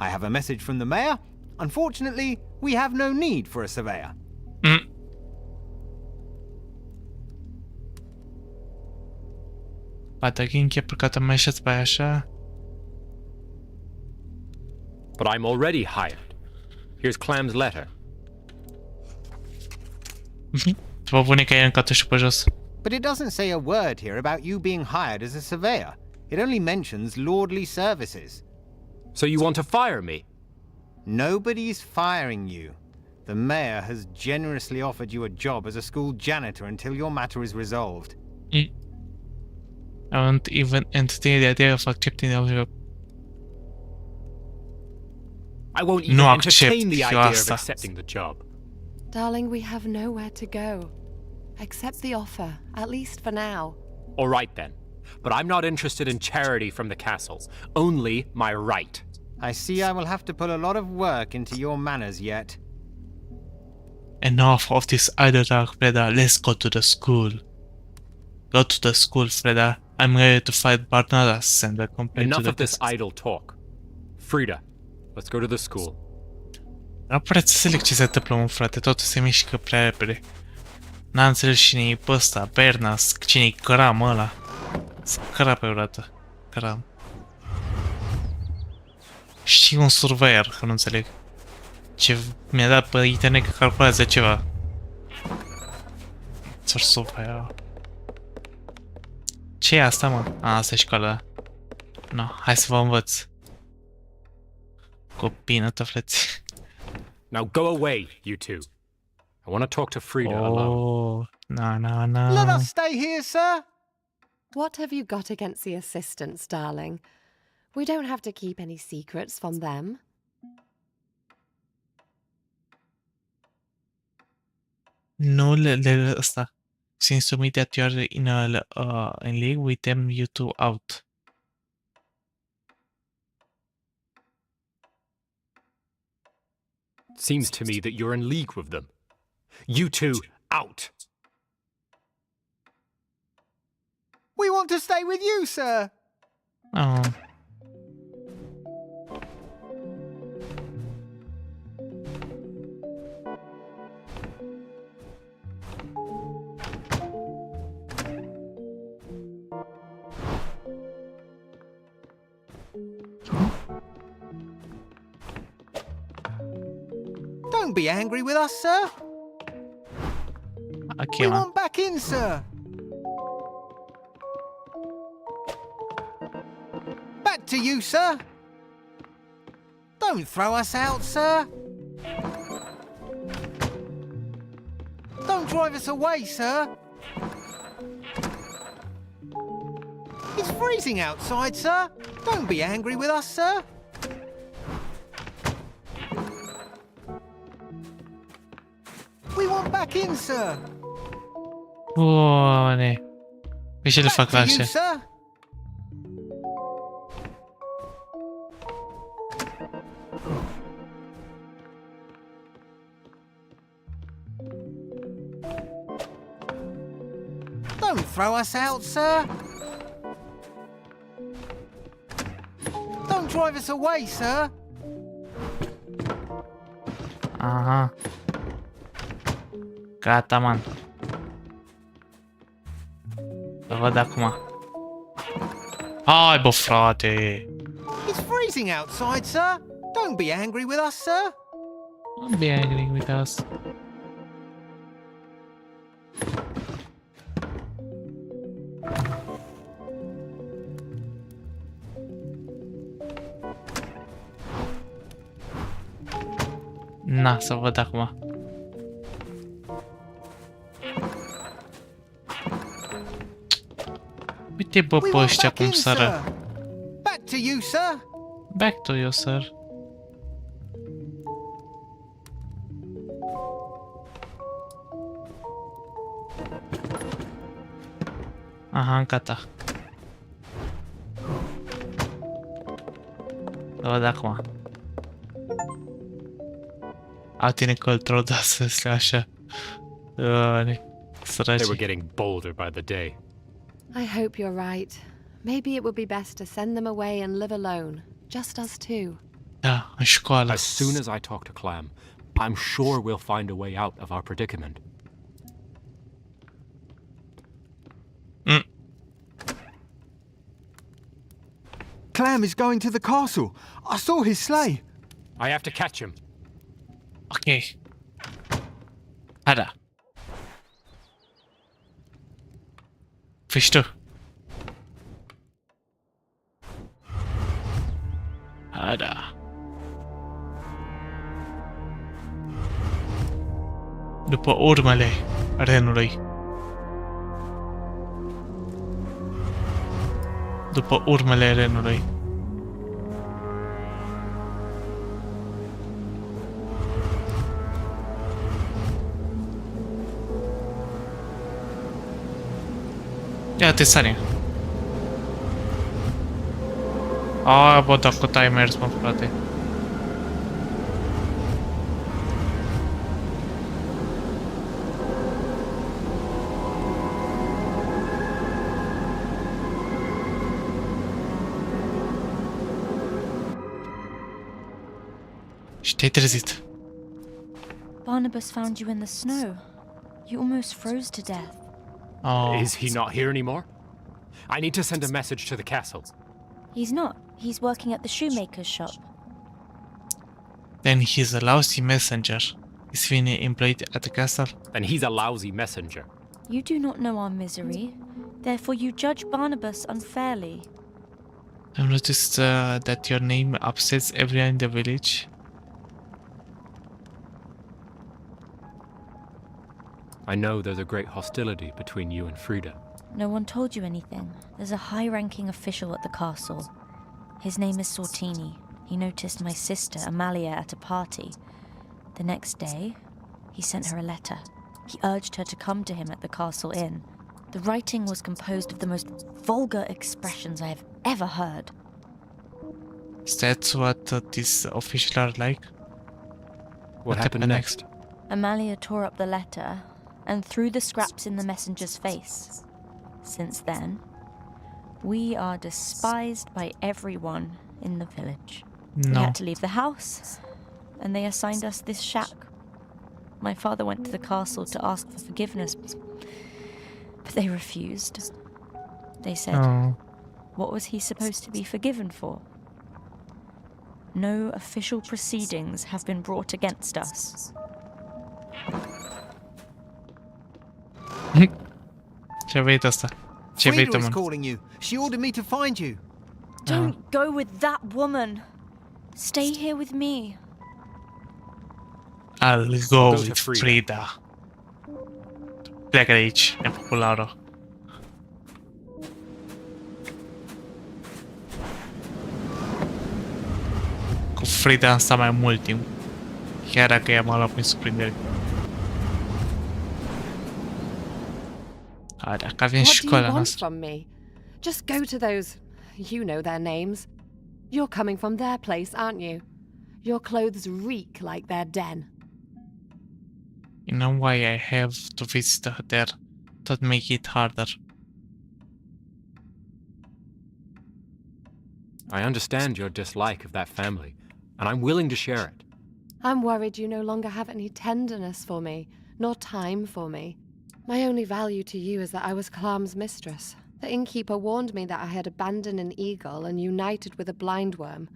I have a message from the mayor. Unfortunately, we have no need for a surveyor. Poate că închep că te mai șeți pe așa. But I'm already hired. Here's Clam's letter. După bunica e încă și pe jos. But it doesn't say a word here about you being hired as a surveyor. It only mentions lordly services. So you want to fire me? Nobody's firing you. The mayor has generously offered you a job as a school janitor until your matter is resolved. I won't even entertain the idea of accepting the job. I won't even entertain the idea of accepting the job. Darling, we have nowhere to go. Accept the offer, at least for now. All right then. But I'm not interested in charity from the castle. Only my right. I see I will have to put a lot of work into your manners yet. Enough of this idle talk, Freda. Let's go to the school. Go to the school, Freda. I'm ready to fight Barnabas and the complaint. Enough of this idle talk. Frida, let's go to the school. Nu prea înțeleg ce se întâmplă, mă, frate. Totul se mișcă prea repede. N-am înțeles cine-i pe ăsta, Bernas, cine-i Cram ăla. Cram pe o dată. Cram. Știi un surveyor, că nu înțeleg. Ce mi-a dat pe internet că calculează ceva. Ți-or surveyor. Ce e asta, mă? A, asta e școala. No, hai să vă învăț. Copii, tăfleți. Now go away, you two. I want to talk to Frida alone. No. Let us stay here, sir. What have you got against the assistants, darling? We don't have to keep any secrets from them. No, ăsta. Since to me that you are in league with them, you two out. Seems to me that you're in league with them. You two, out! We want to stay with you, sir. Oh. Don't be angry with us, sir. Okay, we want back in, sir. Back to you, sir. Don't throw us out, sir. Don't drive us away, sir. It's freezing outside, sir. Don't be angry with us, sir. We want back in, sir. Buone. Mi ce le fac Back to așa? you, sir. Don't throw us out, sir. Don't drive us away, sir. Aha. Gata, man. Să văd acum. Hai, bă, frate! It's freezing outside, sir. Don't be angry with us, sir. Don't be angry with us. Na, să văd acum. Uite, bă, pe ăștia cum sără. Back to you, sir. Back to you, sir. Aha, gata. Văd acum. Tine control de astăzi, așa. They were getting bolder by the day. I hope you're right. Maybe it would be best to send them away and live alone. Just us two. Da, în școală. As soon as I talk to Clam, I'm sure we'll find a way out of our predicament. Clam is going to the castle. I saw his sleigh. I have to catch him. Ok. Ada. Fii tu. Ada. După urmele renului. După urmele renului. Ia te sari. Bă, dacă t-ai mers, mă, frate. Și te-ai trezit. Barnabas found you in the snow. You almost froze to death. Is he not here anymore? I need to send a message to the castle. He's not. He's working at the shoemaker's shop. Then he's a lousy messenger. Is Vinny employed at the castle? Then he's a lousy messenger. You do not know our misery. Therefore you judge Barnabas unfairly. I've noticed that your name upsets everyone in the village. I know there's a great hostility between you and Frida. No one told you anything. There's a high-ranking official at the castle. His name is Sortini. He noticed my sister, Amalia, at a party. The next day, he sent her a letter. He urged her to come to him at the castle inn. The writing was composed of the most vulgar expressions I have ever heard. Is that what these officials are like? What happened next? Amalia tore up the letter and threw the scraps in the messenger's face. Since then, we are despised by everyone in the village. No. We had to leave the house, and they assigned us this shack. My father went to the castle to ask for forgiveness, but they refused. They said, what was he supposed to be forgiven for? No official proceedings have been brought against us. Ce vrei asta? Ce vrei, Frida is calling you. She ordered me to find you. Don't go with that woman. Stay here with me. I'll go with Frida. Pleacă de aici, nepopulară. Cu Frida am stat mai mult timp. Chiar dacă i-am luat prin surprindere. Dacă avem școala noastră. From me? Just go to those... You know their names. You're coming from their place, aren't you? Your clothes reek like their den. You know why I have to visit her there? To make it harder. I understand your dislike of that family, and I'm willing to share it. I'm worried you no longer have any tenderness for me, nor time for me. My only value to you is that I was Clam's mistress. The innkeeper warned me that I had abandoned an eagle and united with a blindworm.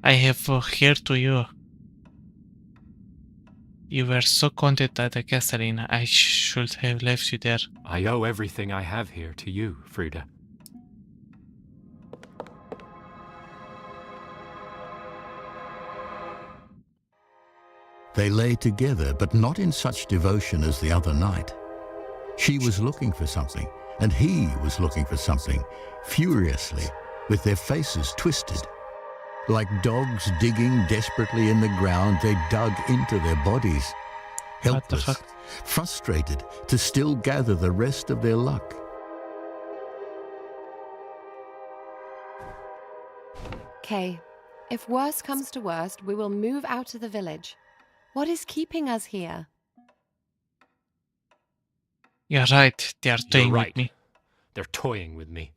I have heard to you. You were so content at the castle inn, I should have left you there. I owe everything I have here to you, Frida. They lay together, but not in such devotion as the other night. She was looking for something, and he was looking for something, furiously, with their faces twisted. Like dogs digging desperately in the ground, they dug into their bodies. helpless, frustrated to still gather the rest of their luck. Kay, if worst comes to worst, we will move out of the village. What is keeping us here? You're right. They are toying with me. They're toying with me.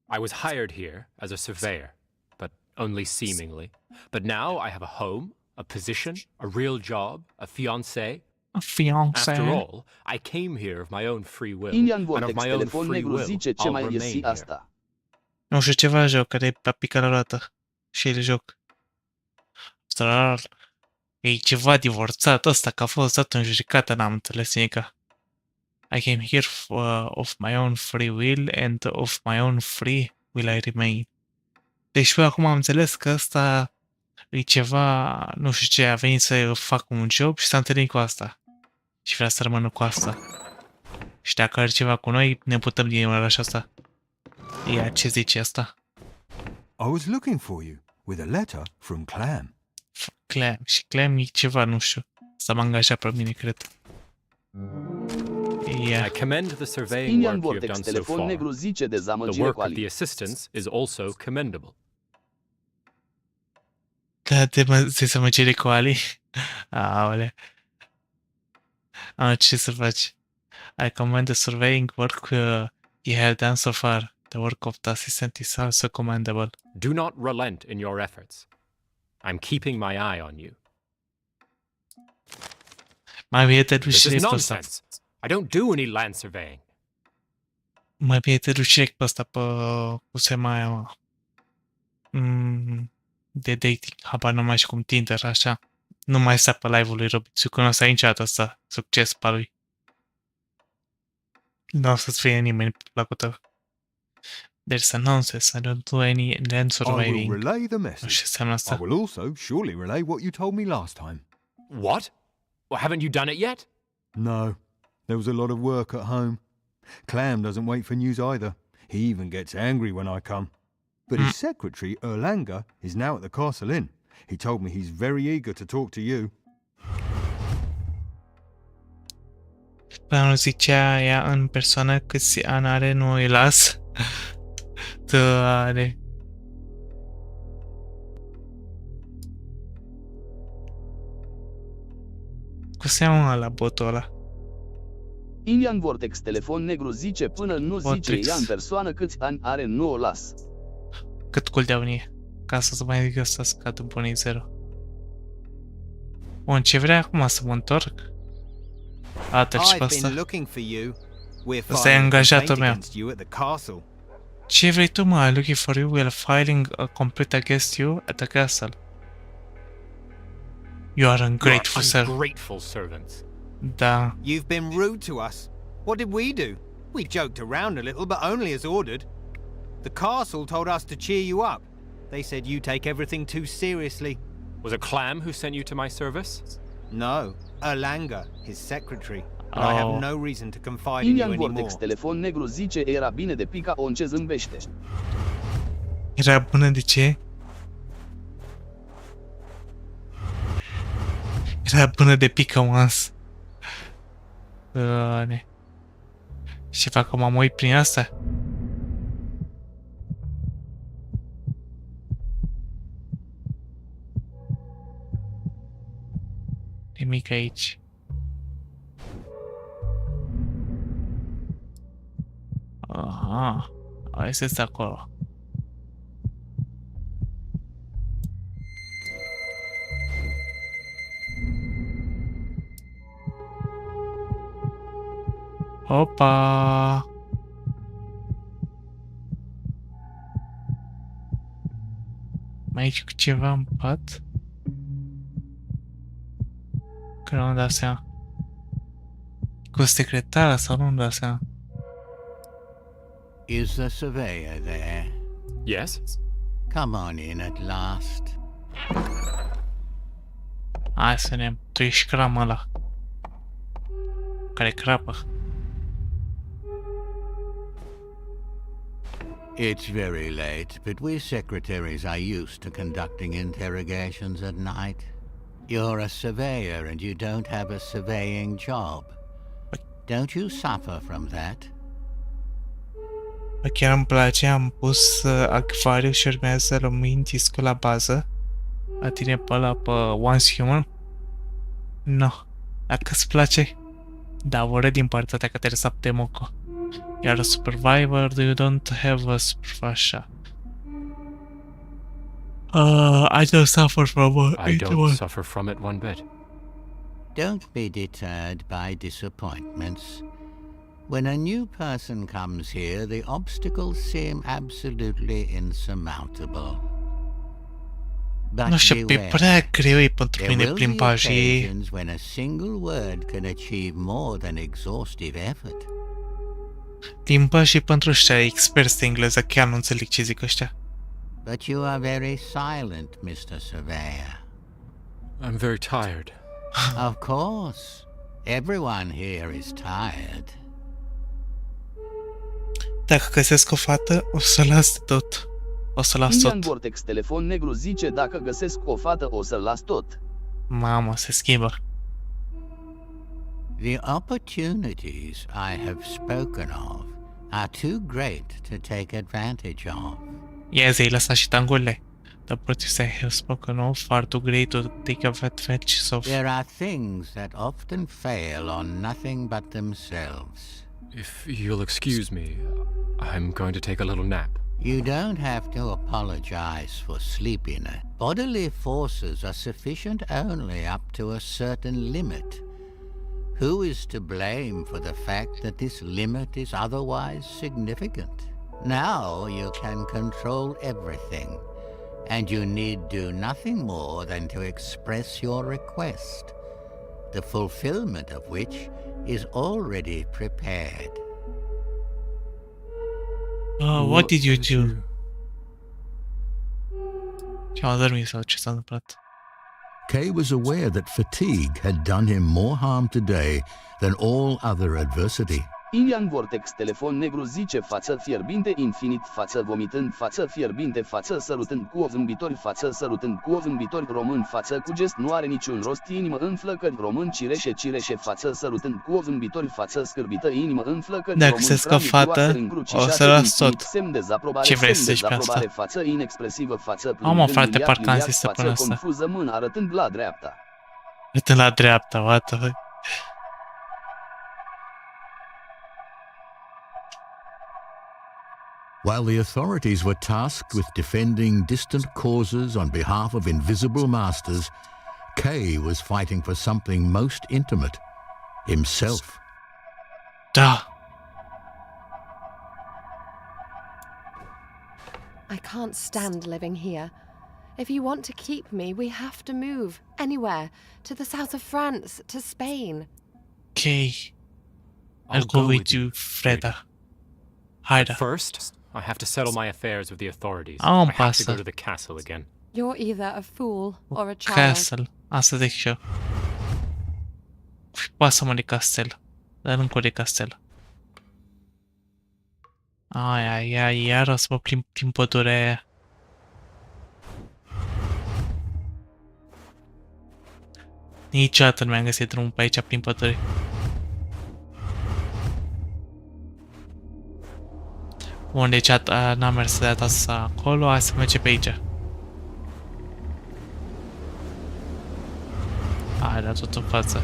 I was hired here as a surveyor, but only seemingly. But now I have a home, a position, a real job, a fiancé. A fiancé. After all, I came here of my own free will, and of my own free will, I'll remain here. Nu știu ceva joc, care e pe pica la roată. Și el joc. E ceva divorțat ăsta, că a fost dat în judecată, n-am înțeles nimica. I came here of my own free will and of my own free will I remain. Deci eu acum am înțeles că ăsta e ceva, nu știu ce, a venit să fac un job și s-a întâlnit cu asta. Și vrea să rămână cu asta. Și dacă are ceva cu noi, ne putem din oraș asta. Ia, ce zice asta? I was looking for you with a letter from Clam. Clam. Și Clam e ceva, nu știu. S-a angajat pe mine, cred. Yeah. I commend the surveying work you have done so far. The work of the assistants is also commendable. Da, dezamăgire cu Ali. Aole. Ce să faci? I commend the surveying work you have done so far. The work of the assistant is also commendable. Do not relent in your efforts. I'm keeping my eye on you. Mai bine te duci This is nonsense. I don't do any land surveying. Mai bine te duci direct pe ăsta, pe cum se mai de dating, habar nu mai știu cum, Tinder, așa. Nu mai sta pe live-ul lui Robițu, că nu o să ai niciodată ăsta, succes pe lui. Nu o să-ți fie nimeni pe placul tău. There's a nonsense, I don't do any land surveying. I will relay the message. I will also surely relay what you told me last time. What? Well, haven't you done it yet? No. There was a lot of work at home. Clam doesn't wait for news either. He even gets angry when I come. But his secretary, Erlanger, is now at the Castle Inn. He told me he's very eager to talk to you. Până zicea ea în persoană câți ani are, nu îi las. Doare. Cum se cheamă la botul ăla? Ilian Vortex, telefon negru, zice până nu zice ea în persoană câți ani are, nu o las. Cât cooldown e? Ca să mai zic să scadă bunii 0. Bun, ce vrea acum să mă întorc? A, treci pe asta. Ăsta e angajatul meu. Ce vrei tu, mă? Looking for you, we are filing a complaint against you at the castle. You are ungrateful, sir. Ungrateful servants. Da. You've been rude to us. What did we do? We joked around a little, but only as ordered. The castle told us to cheer you up. They said you take everything too seriously. Was it Clam who sent you to my service? No, Erlanger, his secretary. And I have no reason to confide in you anymore. anymore. Vortex, telefon negru, zice era bine de pica, once zâmbește. Era bună de ce? Era bună de pică once. Și fac că m-am uit prin asta. Nimic aici. Aha. Hai să stai acolo. Opa! Mai aici cu ceva în pat? Că nu-mi dau seama. Cu secretara sau nu-mi dau seama? Is the surveyor there? Yes? Come on in at last. Hai să ne... Tu ești cram ăla. Care crapă. It's very late, but we secretaries are used to conducting interrogations at night. You're a surveyor and you don't have a surveying job. Don't you suffer from that? Chiar îmi place, am pus acvariu și urmează să rămâi discul la bază. La tine pe ăla pe Once Human? No. Dacă îți place, da, vorrei din partea ta că te resapte moco. Iar Survivor, you don't have a Superfascia. I don't suffer from it. I don't suffer from it one bit. Don't be deterred by disappointments. When a new person comes here, the obstacles seem absolutely insurmountable. But nu știu, e prea greu pentru mine plimbajul ei. When a single word can achieve more than exhaustive effort. Limbajul pentru ăștia experți de engleză, chiar nu înțeleg ce zic ăștia. But you are very silent, Mr. Surveyor. I'm very tired. Of course. Everyone here is tired. Dacă găsesc o fată, o să las tot. O să las tot. Vortex telefon negru zice dacă găsesc o fată o să las tot. Mamă, se schimbă. The opportunities I have spoken of are too great to take advantage of. Yes, îi lăsa și tangurile. The opportunities I have spoken of are too great to take advantage of. There are things that often fail on nothing but themselves. If you'll excuse me, I'm going to take a little nap. You don't have to apologize for sleepiness. Bodily forces are sufficient only up to a certain limit. Who is to blame for the fact that this limit is otherwise significant? Now you can control everything, and you need do nothing more than to express your request, the fulfillment of which is already prepared. What did you do? Ce-am dormit sau ce s-a întâmplat? Kay was aware that fatigue had done him more harm today than all other adversity. Ilian Vortex telefon negru zice față fierbinte infinit față vomitând față fierbinte față sărutând cu zâmbitori față sărutând cu zâmbitori român față cu gest nu are niciun rost inimă în flăcări român cireșe față sărutând cu zâmbitori față scârbită inimă în flăcări dacă găsesc o fată, o să las tot. Ce vrei să zici pe asta? Față inexpresivă față mă, frate, parcă am zis să pun asta. Confuză mână arătând la dreapta. Arătând la dreapta, what the fuck? While the authorities were tasked with defending distant causes on behalf of invisible masters, Kay was fighting for something most intimate, himself. Da. I can't stand living here. If you want to keep me, we have to move. Anywhere. To the south of France, to Spain. Okay. I'll go with you, Freda. Haida. First, I have to settle my affairs with the authorities. I have to go to the castle again. You're either a fool or a child. Castle. Asta zic și eu. Pasă-mă de castel. Dar încă de castel. Ai, iar o să mă plimb prin pădurea aia. Niciodată nu mi-am găsit drumul pe aici prin pădure. Bun, deci n-am mers de data asta acolo, hai să mergem pe aici. Hai, da tot în față.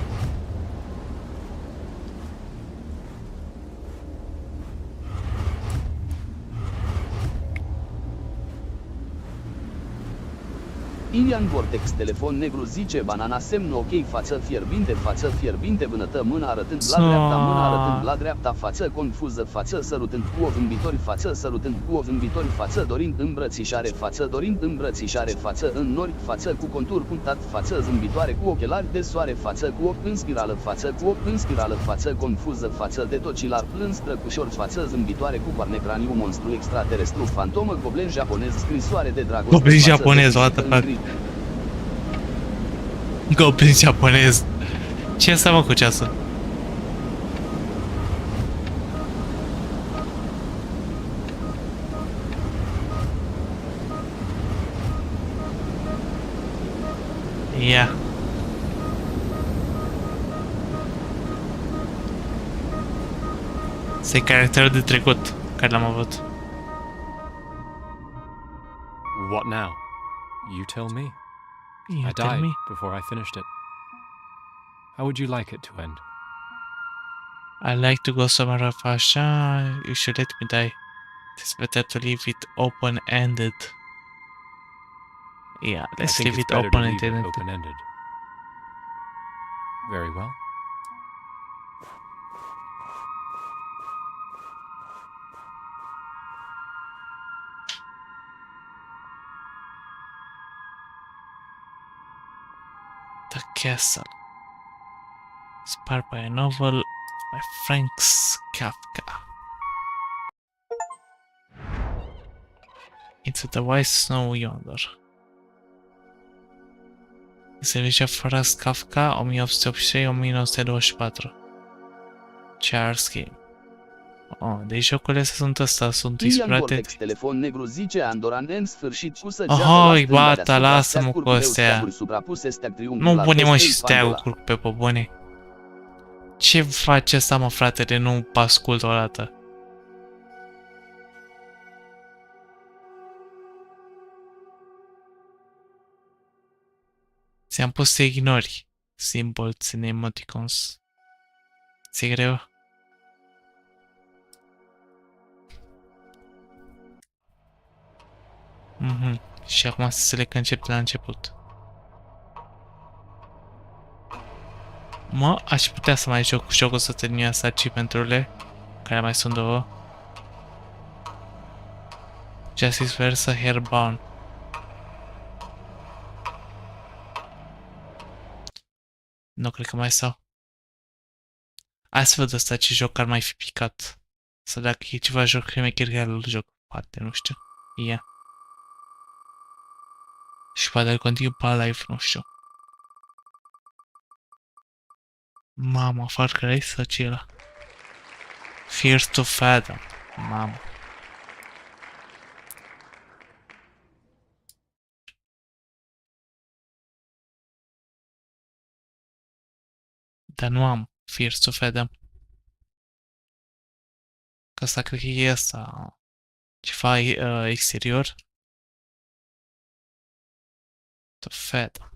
Ilian Vortex telefon negru zice banana semn ok față fierbinte vânătă mână arătând la dreapta mână arătând la dreapta față confuză față sărutând cu zâmbitori față sărutând cu zâmbitori față dorind îmbrățișare față în nori față cu contur punctat față zâmbitoare cu ochelari de soare față cu ochi în spirală față confuză față de tocilar plâns drăgușor față zâmbitoare cu parnecraniu monstru extraterestru fantomă goblen japonez scrisoare de dragoste goblin japonez, what the fuck? Goblin japonez. Ce asta mă cu ceasul? Ia. Ăsta e caracterul de trecut care l-am avut. What now? You tell me. I died before I finished it. How would you like it to end? I like to go somewhere of așa. You should let me die. It's better to leave it open-ended. Yeah, let's leave it open-ended. Very well. The Castle. Inspired by a novel by Frank Kafka. Into the white snow yonder. Servicia fără Kafka 1883-1924. Charles Game. Oh, deci jocurile astea sunt astea, sunt inspirate. Telefon negru zice Andoran în sfârșit cu Ohoi, bata, lasă-mă cu astea. Nu pune mă și steagul pe bune. Ce face asta, mă, fratele? Nu ascult o dată. Ți-am pus să ignori symbols în emoticons. Ți-e greu? Și acum să le încep de la început. Mă, aș putea să mai joc jocul să termin asta achievement-urile, care mai sunt două. Justice Versa Hairbound. Nu cred că mai stau. Hai să văd asta ce joc ar mai fi picat. Să dacă e ceva joc crime-chiar care îl joc. Poate, nu știu. Ia. Și poate îl continuu pe live, nu știu. Mama, Far Cry sau ce era? Fears to Fathom. Mama. Dar nu am Fears to Fathom. Că asta cred că e asta. Ceva exterior. To Fathom.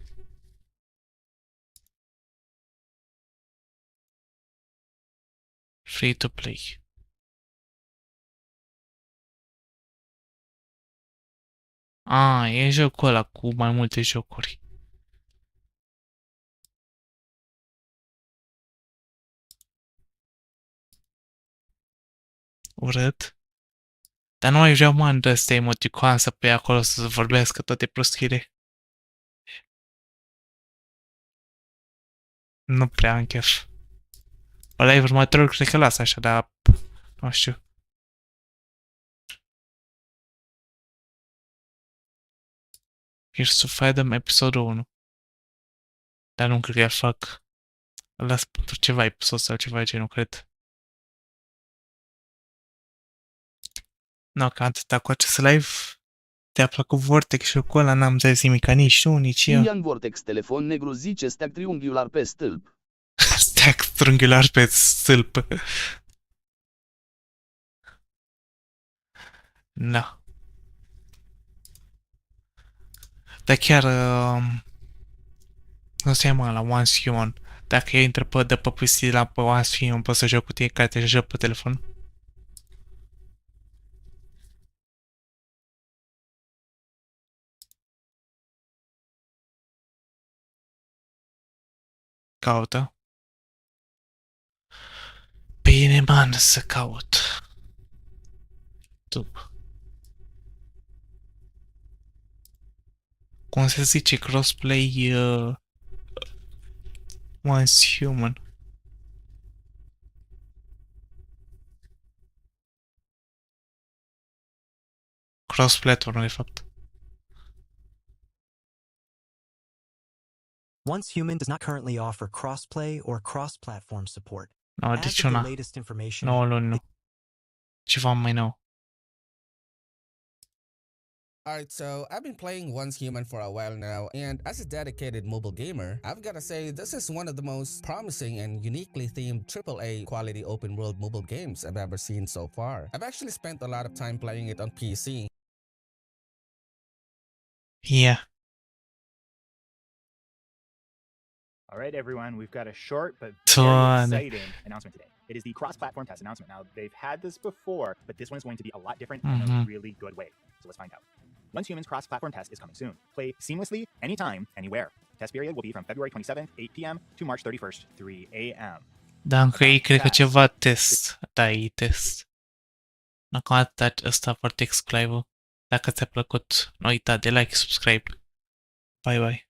Free to play. E jocul ăla cu mai multe jocuri. Urât. Dar nu mai vreau man de ăsta emoticoan să pe acolo să vorbească toate prostiile. Nu prea am chef. Ăla e următorul, cred că lasă așa, dar nu știu. Here's to Fathom, episodul 1. Dar nu cred că fac. Îl las pentru ceva episod sau ceva de genul, cred. No, că atâta cu acest live. Te-a plăcut Vortex și jocul ăla, n-am zis nimic, nici tu, nici eu. Ian Vortex, telefon negru zice steag triunghiular pe stâlp. Steag triunghiular pe stâlp. Na. Dar chiar... nu se cheamă la Once Human. Dacă intră pe PC la Once Human, poți să joc cu tine care te joc pe telefon. Caută. Bine, man, să caut. Cum se zice? Crossplay... Once Human. Cross-platform, de fapt. Once Human does not currently offer cross-play or cross-platform support. No, deci una. 9 luni, nu. Ceva mai nou. Alright, so I've been playing Once Human for a while now, and as a dedicated mobile gamer, I've gotta say this is one of the most promising and uniquely themed AAA quality open world mobile games I've ever seen so far. I've actually spent a lot of time playing it on PC. Yeah. Alright everyone, we've got a short but very exciting announcement today. It is the cross-platform test announcement. Now, they've had this before, but this one is going to be a lot different in a really good way. So let's find out. Once Human's cross-platform test is coming soon. Play seamlessly, anytime, anywhere. Test period will be from February 27th, 8 p.m. to March 31st, 3 a.m. Da, încă ei cred că ceva test. Da, e test. Acum atât ăsta foarte live-ul. Dacă ți-a plăcut, nu uita de like, subscribe. Bye bye.